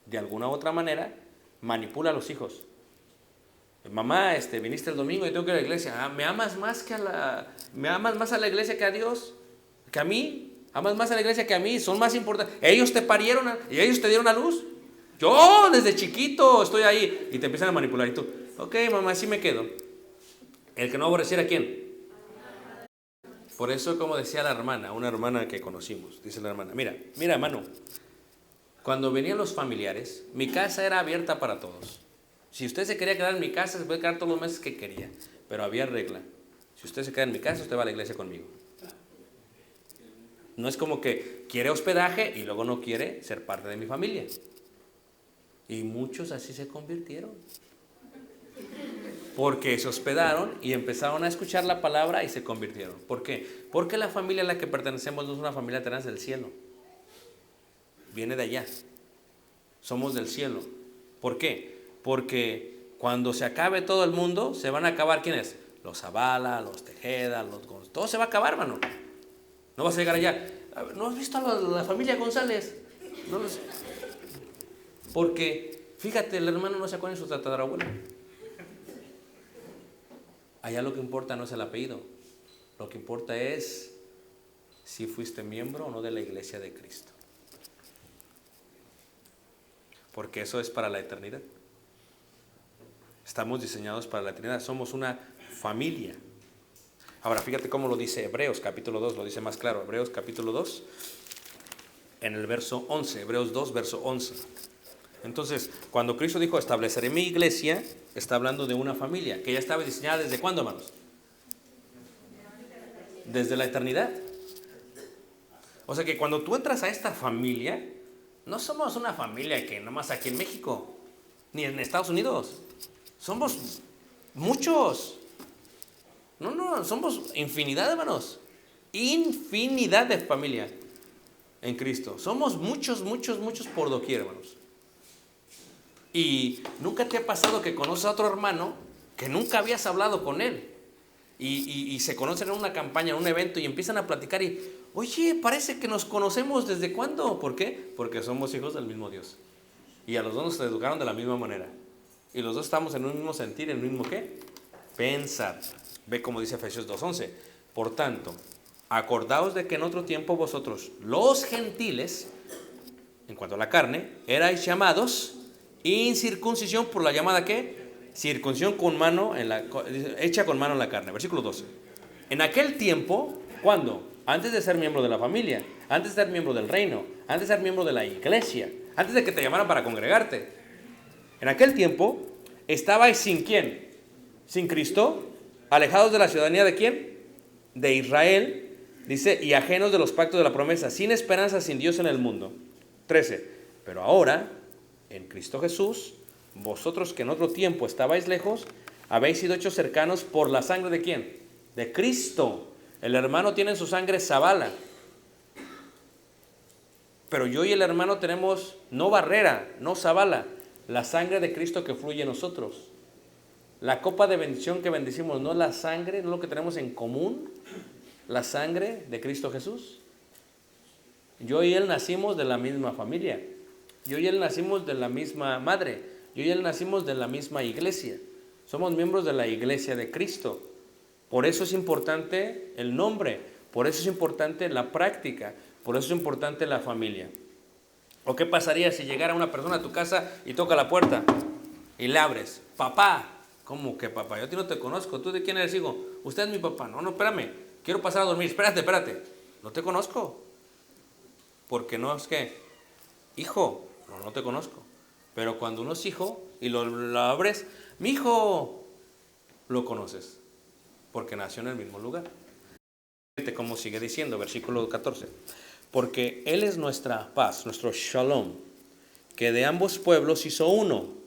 de alguna u otra manera, manipula a los hijos. Mamá, viniste el domingo y tengo que ir a la iglesia. Ah, ¿me amas más a la iglesia que a Dios? ¿Que a mí? ¿Amas más a la iglesia que a mí? Son más importantes. Ellos te parieron y ellos te dieron a luz. Yo desde chiquito estoy ahí. Y te empiezan a manipular. Y tú, ok, mamá, así me quedo. El que no aborreciera, ¿a quién? Por eso, como decía la hermana, una hermana que conocimos, dice la hermana, mira, hermano, cuando venían los familiares, mi casa era abierta para todos. Si usted se quería quedar en mi casa, se puede quedar todos los meses que quería, pero había regla. Si usted se queda en mi casa, usted va a la iglesia conmigo. No es como que quiere hospedaje y luego no quiere ser parte de mi familia. Y muchos así se convirtieron. Porque se hospedaron y empezaron a escuchar la palabra y se convirtieron. ¿Por qué? Porque la familia a la que pertenecemos no es una familia terrenal, del cielo. Viene de allá. Somos del cielo. ¿Por qué? Porque cuando se acabe todo el mundo, se van a acabar ¿quiénes? Los Zavala, los Tejeda, los González. Todo se va a acabar, hermano. No vas a llegar allá. ¿No has visto a la familia González? No los... Porque, fíjate, el hermano no se acuerda de su tatarabuelo. Allá lo que importa no es el apellido. Lo que importa es si fuiste miembro o no de la iglesia de Cristo. Porque eso es para la eternidad. Estamos diseñados para la eternidad. Somos una familia. Ahora, fíjate cómo lo dice Hebreos capítulo 2, lo dice más claro. Hebreos capítulo 2, en el verso 11. Hebreos 2, verso 11. Entonces, cuando Cristo dijo, estableceré mi iglesia, está hablando de una familia, que ya estaba diseñada ¿desde cuándo, hermanos? Desde la eternidad. O sea que cuando tú entras a esta familia, no somos una familia que nomás aquí en México, ni en Estados Unidos. Somos muchos. No, somos infinidad, hermanos. Infinidad de familia en Cristo. Somos muchos por doquier, hermanos. Y nunca te ha pasado que conoces a otro hermano que nunca habías hablado con él y se conocen en una campaña, en un evento y empiezan a platicar y, oye, parece que nos conocemos ¿desde cuándo? ¿Por qué? Porque somos hijos del mismo Dios y a los dos nos educaron de la misma manera y los dos estamos en un mismo sentir, en un mismo ¿qué? Pensar. Ve como dice Efesios 2:11. Por tanto, acordaos de que en otro tiempo vosotros, los gentiles, en cuanto a la carne, erais llamados incircuncisión por la llamada ¿qué? Circuncisión hecha con mano en la carne. Versículo 12. En aquel tiempo, ¿cuándo? Antes de ser miembro de la familia, antes de ser miembro del reino, antes de ser miembro de la iglesia, antes de que te llamaran para congregarte. En aquel tiempo, estabais sin ¿quién? sin Cristo, alejados de la ciudadanía ¿de quién? De Israel, dice, y ajenos de los pactos de la promesa, sin esperanza, sin Dios en el mundo. 13. Pero ahora, en Cristo Jesús, vosotros que en otro tiempo estabais lejos, habéis sido hechos cercanos por la sangre ¿de quién? De Cristo. El hermano tiene en su sangre Zabala. Pero yo y el hermano tenemos no barrera, no Zabala, la sangre de Cristo que fluye en nosotros. La copa de bendición que bendecimos, no la sangre, no lo que tenemos en común, la sangre de Cristo Jesús. Yo y él nacimos de la misma familia. Yo y él nacimos de la misma madre. Yo y él nacimos de la misma iglesia. Somos miembros de la iglesia de Cristo. Por eso es importante el nombre, por eso es importante la práctica, por eso es importante la familia. ¿O qué pasaría si llegara una persona a tu casa y toca la puerta y le abres? Papá. ¿Cómo que papá? Yo a ti no te conozco. ¿Tú de quién eres, hijo? Usted es mi papá. No, espérame. Quiero pasar a dormir. Espérate. No te conozco. Porque no es que, hijo, no te conozco. Pero cuando uno es hijo y lo abres, mi hijo, lo conoces. Porque nació en el mismo lugar. Fíjate cómo sigue diciendo, versículo 14. Porque Él es nuestra paz, nuestro shalom, que de ambos pueblos hizo uno,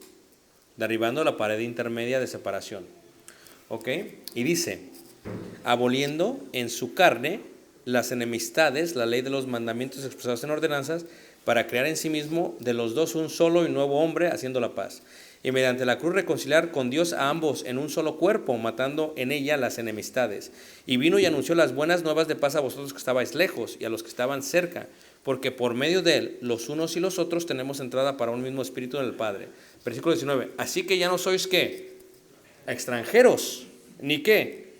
derribando la pared intermedia de separación. ¿Ok? Y dice, aboliendo en su carne las enemistades, la ley de los mandamientos expresados en ordenanzas, para crear en sí mismo de los dos un solo y nuevo hombre, haciendo la paz. Y mediante la cruz reconciliar con Dios a ambos en un solo cuerpo, matando en ella las enemistades. Y vino y anunció las buenas nuevas de paz a vosotros que estabais lejos y a los que estaban cerca, porque por medio de él, los unos y los otros, tenemos entrada para un mismo espíritu en el Padre. Versículo 19. Así que ya no sois ¿qué? Extranjeros, ni qué,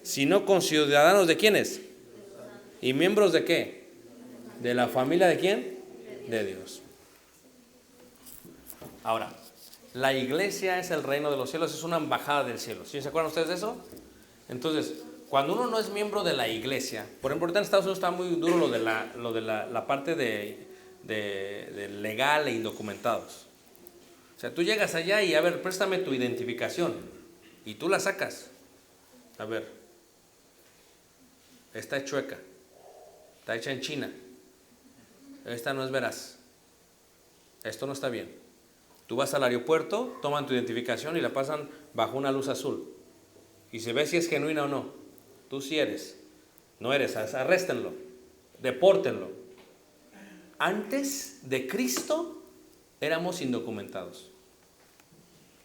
sino conciudadanos de quiénes. ¿Y miembros de qué? ¿De la familia de quién? De Dios. Ahora, la iglesia es el reino de los cielos, es una embajada del cielo. ¿Sí se acuerdan ustedes de eso? Entonces, cuando uno no es miembro de la iglesia, por ejemplo, ahorita en Estados Unidos está muy duro lo de la parte de legal e indocumentados. O sea, tú llegas allá y, a ver, préstame tu identificación. Y tú la sacas. A ver, esta es chueca. Está hecha en China. Esta no es veraz. Esto no está bien. Tú vas al aeropuerto, toman tu identificación y la pasan bajo una luz azul. Y se ve si es genuina o no. Tú sí eres. No eres. Arréstenlo. Depórtenlo. Antes de Cristo éramos indocumentados.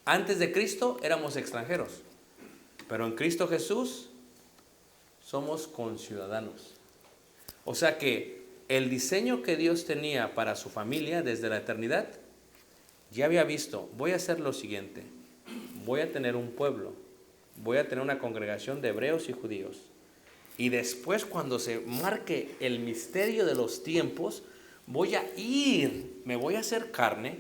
Antes de Cristo éramos extranjeros. Pero en Cristo Jesús somos conciudadanos. O sea que el diseño que Dios tenía para su familia desde la eternidad, ya había visto, voy a hacer lo siguiente, voy a tener un pueblo, voy a tener una congregación de hebreos y judíos. Y después, cuando se marque el misterio de los tiempos, voy a ir, me voy a hacer carne,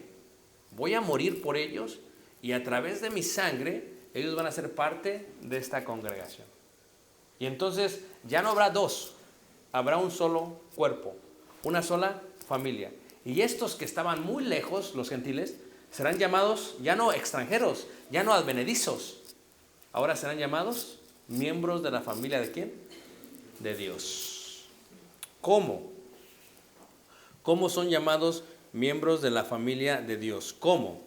voy a morir por ellos y a través de mi sangre ellos van a ser parte de esta congregación. Y entonces ya no habrá dos, habrá un solo cuerpo, una sola familia. Y estos que estaban muy lejos, los gentiles, serán llamados ya no extranjeros, ya no advenedizos. Ahora serán llamados miembros de la familia ¿de quién? De Dios. ¿Cómo? ¿Cómo son llamados miembros de la familia de Dios? ¿Cómo?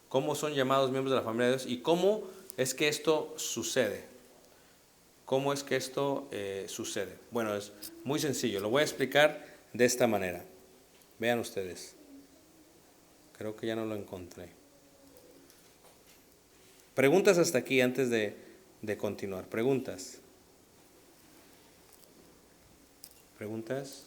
¿Cómo son llamados miembros de la familia de Dios? ¿Y cómo es que esto sucede? ¿Cómo es que esto sucede? Bueno, es muy sencillo. Lo voy a explicar de esta manera. Vean ustedes. Creo que ya no lo encontré. Preguntas hasta aquí antes de continuar. Preguntas. ¿Preguntas?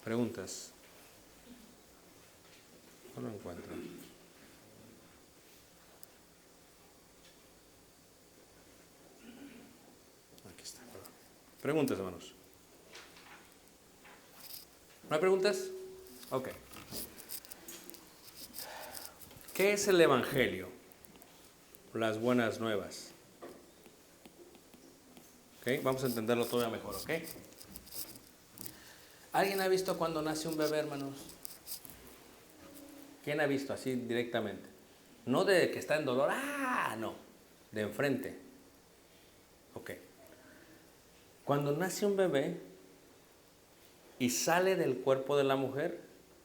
Preguntas. No lo encuentro. Aquí está. Preguntas, hermanos. ¿No hay preguntas? Ok. ¿Qué es el Evangelio? Las buenas nuevas. Ok, vamos a entenderlo todavía mejor, ok. ¿Alguien ha visto cuando nace un bebé, hermanos? ¿Quién ha visto así directamente? No de que está en dolor, no, de enfrente. Ok. Cuando nace un bebé y sale del cuerpo de la mujer,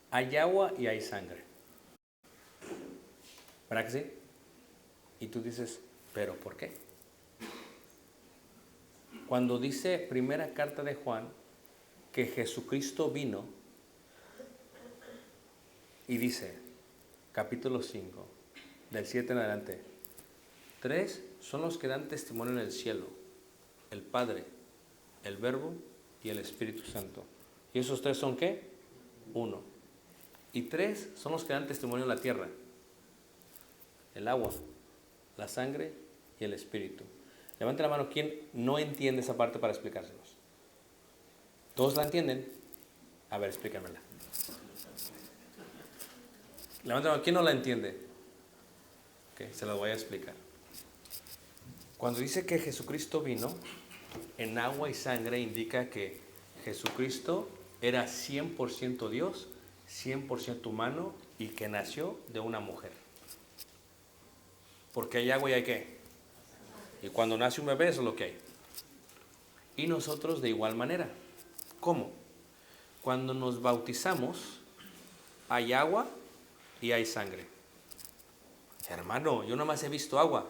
hay agua y hay sangre. ¿Verdad que sí? Y tú dices, ¿pero por qué? Cuando dice primera carta de Juan que Jesucristo vino y dice, capítulo 5, del 7 en adelante, 3 son los que dan testimonio en el cielo, el Padre, el Verbo y el Espíritu Santo. ¿Y esos 3 son qué? 1. Y 3 son los que dan testimonio en la tierra, el agua, la sangre y el Espíritu. Levante la mano, ¿quién no entiende esa parte para explicárselos? ¿Todos la entienden? A ver, explícamela. Levante la mano, ¿quién no la entiende? Ok, se la voy a explicar. Cuando dice que Jesucristo vino en agua y sangre, indica que Jesucristo era 100% Dios, 100% humano y que nació de una mujer. Porque hay agua y hay qué. Y cuando nace un bebé, eso es lo que hay. Y nosotros de igual manera. ¿Cómo? Cuando nos bautizamos, hay agua y hay sangre. Hermano, yo nomás he visto agua.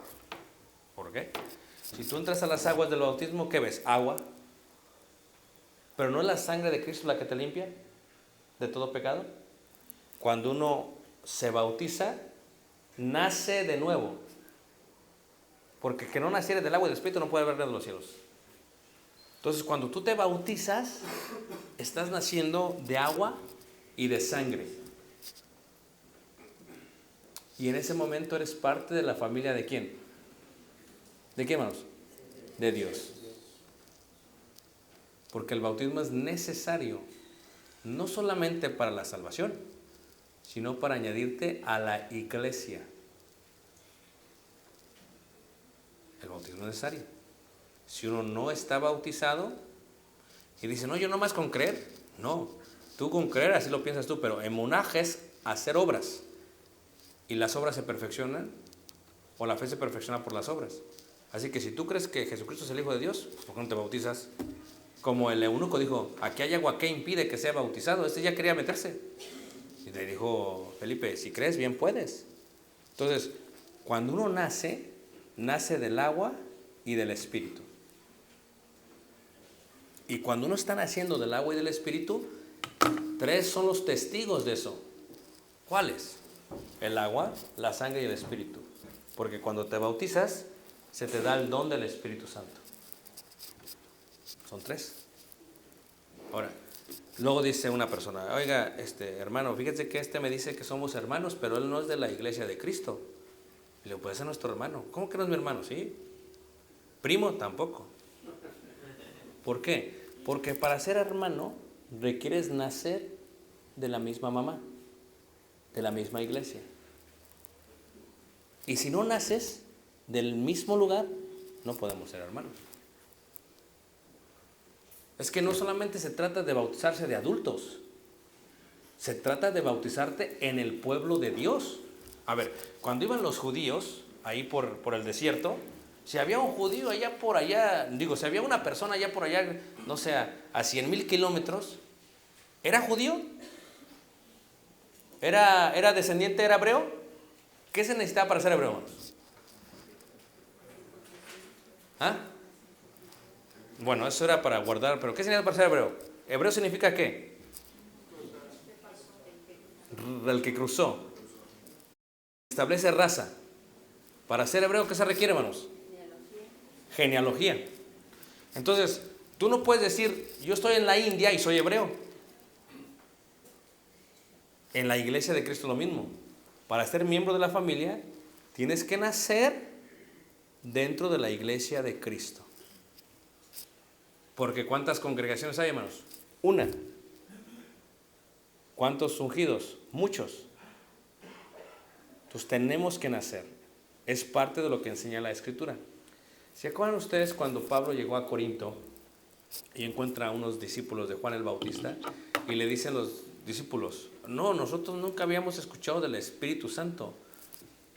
¿Por qué? Si tú entras a las aguas del bautismo, ¿qué ves? Agua. Pero ¿no es la sangre de Cristo la que te limpia de todo pecado? Cuando uno se bautiza, nace de nuevo. Porque que no naciere del agua y del Espíritu no puede ver de los cielos. Entonces, cuando tú te bautizas, estás naciendo de agua y de sangre. Y en ese momento eres parte de la familia ¿de quién? ¿De qué, hermanos? De Dios. Porque el bautismo es necesario, no solamente para la salvación, sino para añadirte a la iglesia. El bautismo es necesario. Si uno no está bautizado y dice, no, yo nomás con creer. No, tú con creer, así lo piensas tú, pero emunaje es hacer obras. Y las obras se perfeccionan, o la fe se perfecciona por las obras. Así que si tú crees que Jesucristo es el Hijo de Dios, ¿por qué no te bautizas? Como el eunuco dijo, aquí hay agua, ¿qué impide que sea bautizado? Este ya quería meterse. Y le dijo Felipe, si crees, bien puedes. Entonces, cuando uno nace, nace del agua y del Espíritu. Y cuando uno está naciendo del agua y del Espíritu, 3 son los testigos de eso. ¿Cuáles? El agua, la sangre y el Espíritu. Porque cuando te bautizas, se te da el don del Espíritu Santo. Son 3. Ahora, luego dice una persona, oiga, hermano, fíjese que me dice que somos hermanos, pero él no es de la iglesia de Cristo. Y le digo, pues es nuestro hermano. ¿Cómo que no es mi hermano? Sí. Primo, tampoco. ¿Por qué? Porque para ser hermano requieres nacer de la misma mamá, de la misma iglesia. Y si no naces del mismo lugar, no podemos ser hermanos. Es que no solamente se trata de bautizarse de adultos, se trata de bautizarte en el pueblo de Dios. A ver, cuando iban los judíos ahí por el desierto, si había un judío allá por allá, si había una persona allá por allá, no sé, a 100,000 kilómetros, ¿era judío? ¿Era descendiente, era hebreo? ¿Qué se necesitaba para ser hebreo? ¿Ah? Bueno, eso era para guardar, pero ¿qué significa para ser hebreo? ¿Hebreo significa qué? El que cruzó. Establece raza. Para ser hebreo, ¿qué se requiere, hermanos? Genealogía. Entonces, tú no puedes decir, yo estoy en la India y soy hebreo. En la iglesia de Cristo lo mismo. Para ser miembro de la familia, tienes que nacer dentro de la iglesia de Cristo. Porque ¿cuántas congregaciones hay, hermanos? Una. ¿Cuántos ungidos? Muchos. Entonces tenemos que nacer. Es parte de lo que enseña la Escritura. ¿Se acuerdan ustedes cuando Pablo llegó a Corinto y encuentra a unos discípulos de Juan el Bautista? Y le dicen los discípulos, no, nosotros nunca habíamos escuchado del Espíritu Santo.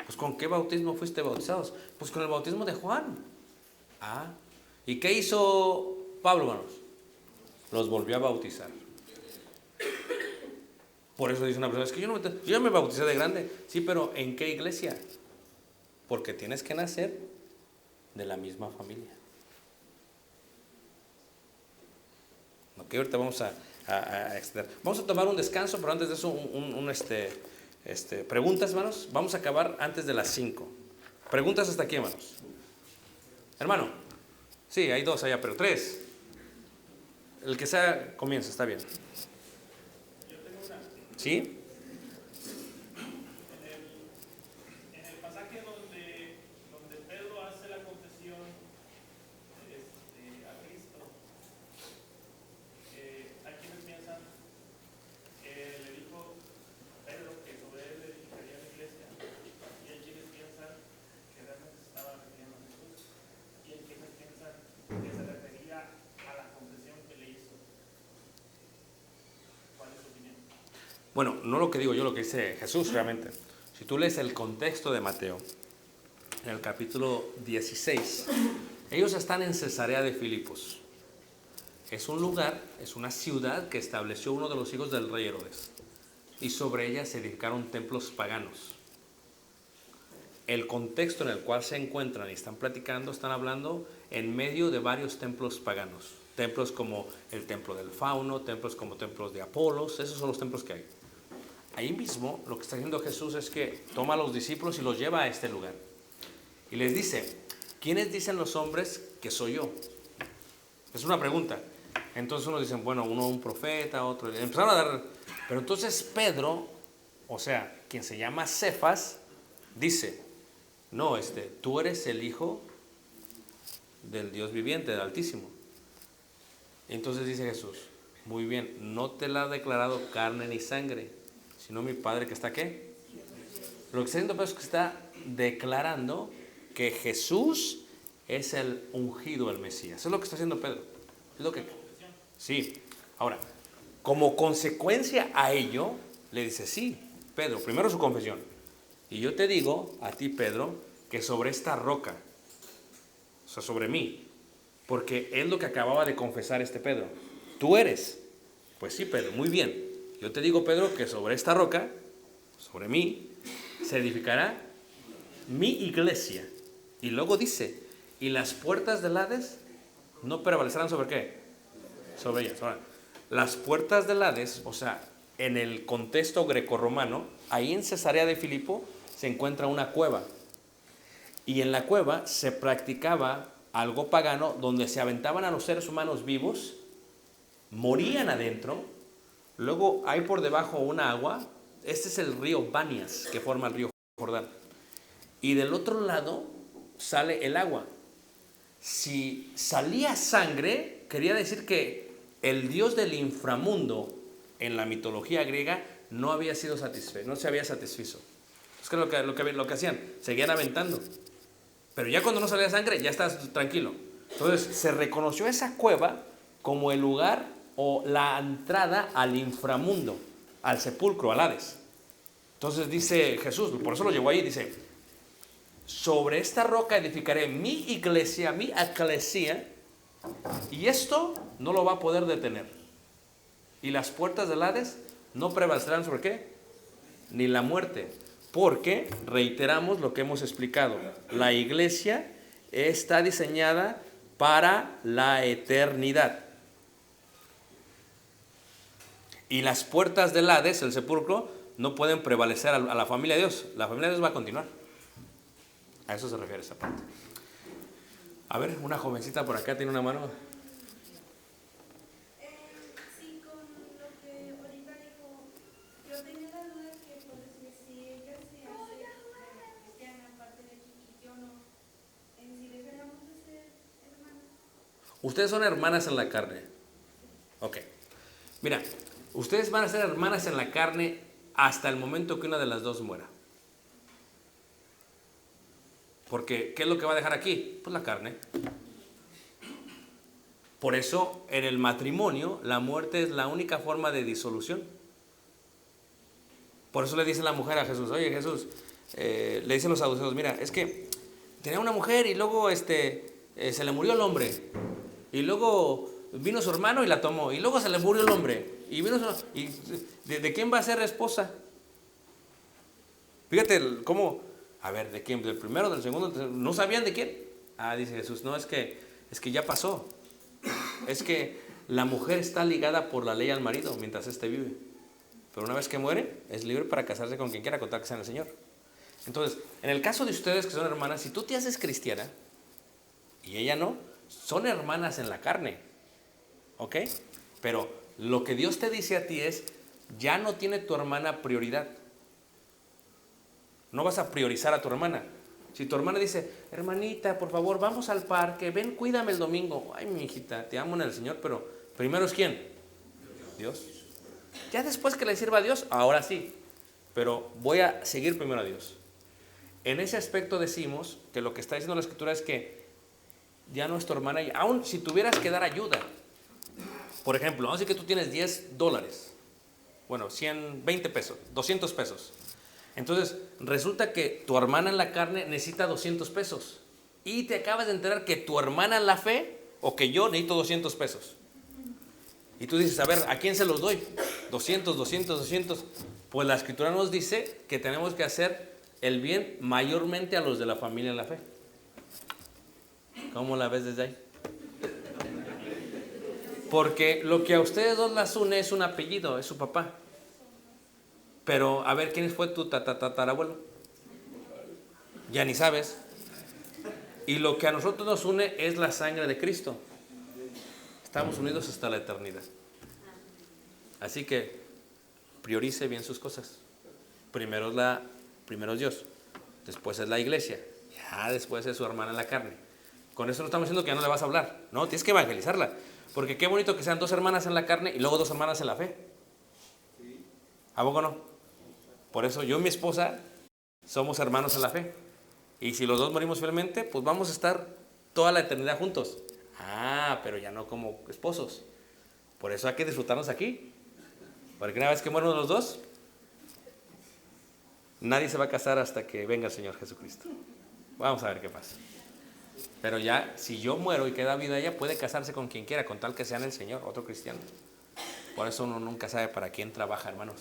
Pues ¿con qué bautismo fuiste bautizados? Pues con el bautismo de Juan. Ah, ¿y qué hizo Pablo, hermanos? Los volvió a bautizar. Por eso dice una persona, es que yo me bauticé de grande. Sí, pero ¿en qué iglesia? Porque tienes que nacer de la misma familia. Ok, ahorita vamos a extender. Vamos a tomar un descanso, pero antes de eso, preguntas, hermanos. Vamos a acabar antes de las 5. Preguntas hasta aquí, hermanos. Hermano, sí, hay 2 allá, pero 3. El que sea, comienza, está bien. Yo tengo una. ¿Sí? En el pasaje donde Pedro hace la confesión a Cristo, hay quienes piensan que le dijo Pedro que sobre él le edificaría la iglesia, y hay quienes piensan que realmente se estaba refiriendo a Jesús, y hay quienes piensan que se refería a la confesión que le hizo. ¿Cuál es su opinión? Bueno, no lo que digo yo, lo que dice Jesús realmente. Si tú lees el contexto de Mateo, en el capítulo 16, ellos están en Cesarea de Filipos. Es un lugar, es una ciudad que estableció uno de los hijos del rey Herodes. Y sobre ella se edificaron templos paganos. El contexto en el cual se encuentran y están platicando, están hablando en medio de varios templos paganos. Templos como el templo del Fauno, templos como templos de Apolos, esos son los templos que hay. Ahí mismo lo que está haciendo Jesús es que toma a los discípulos y los lleva a este lugar. Y les dice, ¿quiénes dicen los hombres que soy yo? Es una pregunta. Entonces unos dicen, bueno, uno un profeta, otro... Empezaron a dar... Pero entonces Pedro, o sea, quien se llama Cefas, dice, no, tú eres el hijo del Dios viviente, del Altísimo. Entonces dice Jesús, muy bien, no te la ha declarado carne ni sangre, sino mi Padre que está ¿qué? Lo que está haciendo Pedro es que está declarando que Jesús es el ungido, el Mesías. Eso es lo que está haciendo Pedro. Es lo que... Sí. Ahora, como consecuencia a ello, le dice, sí, Pedro, primero su confesión. Y yo te digo a ti, Pedro, que sobre esta roca, o sea, sobre mí, porque es lo que acababa de confesar Pedro. Tú eres. Pues sí, Pedro, muy bien. Yo te digo, Pedro, que sobre esta roca, sobre mí, se edificará mi iglesia. Y luego dice, y las puertas del Hades no prevalecerán sobre qué? Sobre ellas. Ahora, las puertas del Hades, o sea, en el contexto grecorromano, ahí en Cesarea de Filipo se encuentra una cueva. Y en la cueva se practicaba algo pagano donde se aventaban a los seres humanos vivos, morían adentro, luego hay por debajo una agua, este es el río Banias que forma el río Jordán, y del otro lado sale el agua. Si salía sangre, quería decir que el dios del inframundo en la mitología griega no había sido satisfecho, no se había satisfecho. Es que lo que hacían, seguían aventando. Pero ya cuando no salía sangre, ya estás tranquilo. Entonces se reconoció esa cueva como el lugar o la entrada al inframundo, al sepulcro, al Hades. Entonces dice Jesús, por eso lo llevó ahí, dice, sobre esta roca edificaré mi iglesia, mi eclesia, y esto no lo va a poder detener. Y las puertas del Hades no prevalecerán sobre qué? Ni la muerte. Porque, reiteramos lo que hemos explicado, la iglesia está diseñada para la eternidad. Y las puertas del Hades, el sepulcro, no pueden prevalecer a la familia de Dios. La familia de Dios va a continuar. A eso se refiere esa parte. A ver, una jovencita por acá tiene una mano. Sí, con lo que ahorita dijo, yo tenía la duda que pues si ella se hace cristiana, aparte de aquí, y yo no, en sí deberíamos de ser hermanas. Ustedes son hermanas en la carne. Ok. Mira, ustedes van a ser hermanas en la carne hasta el momento que una de las dos muera. Porque, ¿qué es lo que va a dejar aquí? Pues la carne. Por eso en el matrimonio la muerte es la única forma de disolución. Por eso le dice la mujer a Jesús, oye Jesús, le dicen los saduceos, mira, es que tenía una mujer y luego se le murió el hombre. Y luego vino su hermano y la tomó. Y luego se le murió el hombre. Y vino ¿de quién va a ser esposa? Fíjate cómo, a ver, ¿de quién? ¿Del primero, del segundo? ¿No sabían de quién? Ah, dice Jesús, no, es que ya pasó. Es que la mujer está ligada por la ley al marido mientras éste vive. Pero una vez que muere, es libre para casarse con quien quiera, con tal que sea en el Señor. Entonces, en el caso de ustedes que son hermanas, si tú te haces cristiana y ella no, son hermanas en la carne. ¿Ok? Pero lo que Dios te dice a ti es, ya no tiene tu hermana prioridad. No vas a priorizar a tu hermana. Si tu hermana dice, hermanita, por favor, vamos al parque, ven, cuídame el domingo. Ay, mi hijita, te amo en el Señor, pero primero es ¿quién? Dios. Ya después que le sirva a Dios, ahora sí. Pero voy a seguir primero a Dios. En ese aspecto decimos que lo que está diciendo la Escritura es que ya no es tu hermana, y aun si tuvieras que dar ayuda. Por ejemplo, vamos a decir que tú tienes $10. Bueno, 20 pesos, 200 pesos. Entonces, resulta que tu hermana en la carne necesita 200 pesos. Y te acabas de enterar que tu hermana en la fe, o que yo necesito 200 pesos. Y tú dices, a ver, ¿a quién se los doy? 200, 200, 200. Pues la Escritura nos dice que tenemos que hacer el bien mayormente a los de la familia en la fe. ¿Cómo la ves desde ahí? Porque lo que a ustedes dos las une es un apellido, es su papá. Pero, a ver, ¿quién fue tu tatarabuelo? Ya ni sabes. Y lo que a nosotros nos une es la sangre de Cristo. Estamos unidos hasta la eternidad. Así que priorice bien sus cosas. Primero es Dios, después es la iglesia, ya después es su hermana en la carne. Con eso no estamos diciendo que ya no le vas a hablar. No, tienes que evangelizarla. Porque qué bonito que sean 2 hermanas en la carne y luego 2 hermanas en la fe. ¿A poco no? Por eso yo y mi esposa somos hermanos en la fe. Y si los dos morimos fielmente, pues vamos a estar toda la eternidad juntos. Ah, pero ya no como esposos. Por eso hay que disfrutarnos aquí. Porque una vez que mueren los dos, nadie se va a casar hasta que venga el Señor Jesucristo. Vamos a ver qué pasa. Pero ya, si yo muero y queda vida ella, puede casarse con quien quiera, con tal que sea en el Señor, otro cristiano. Por eso uno nunca sabe para quién trabaja, hermanos.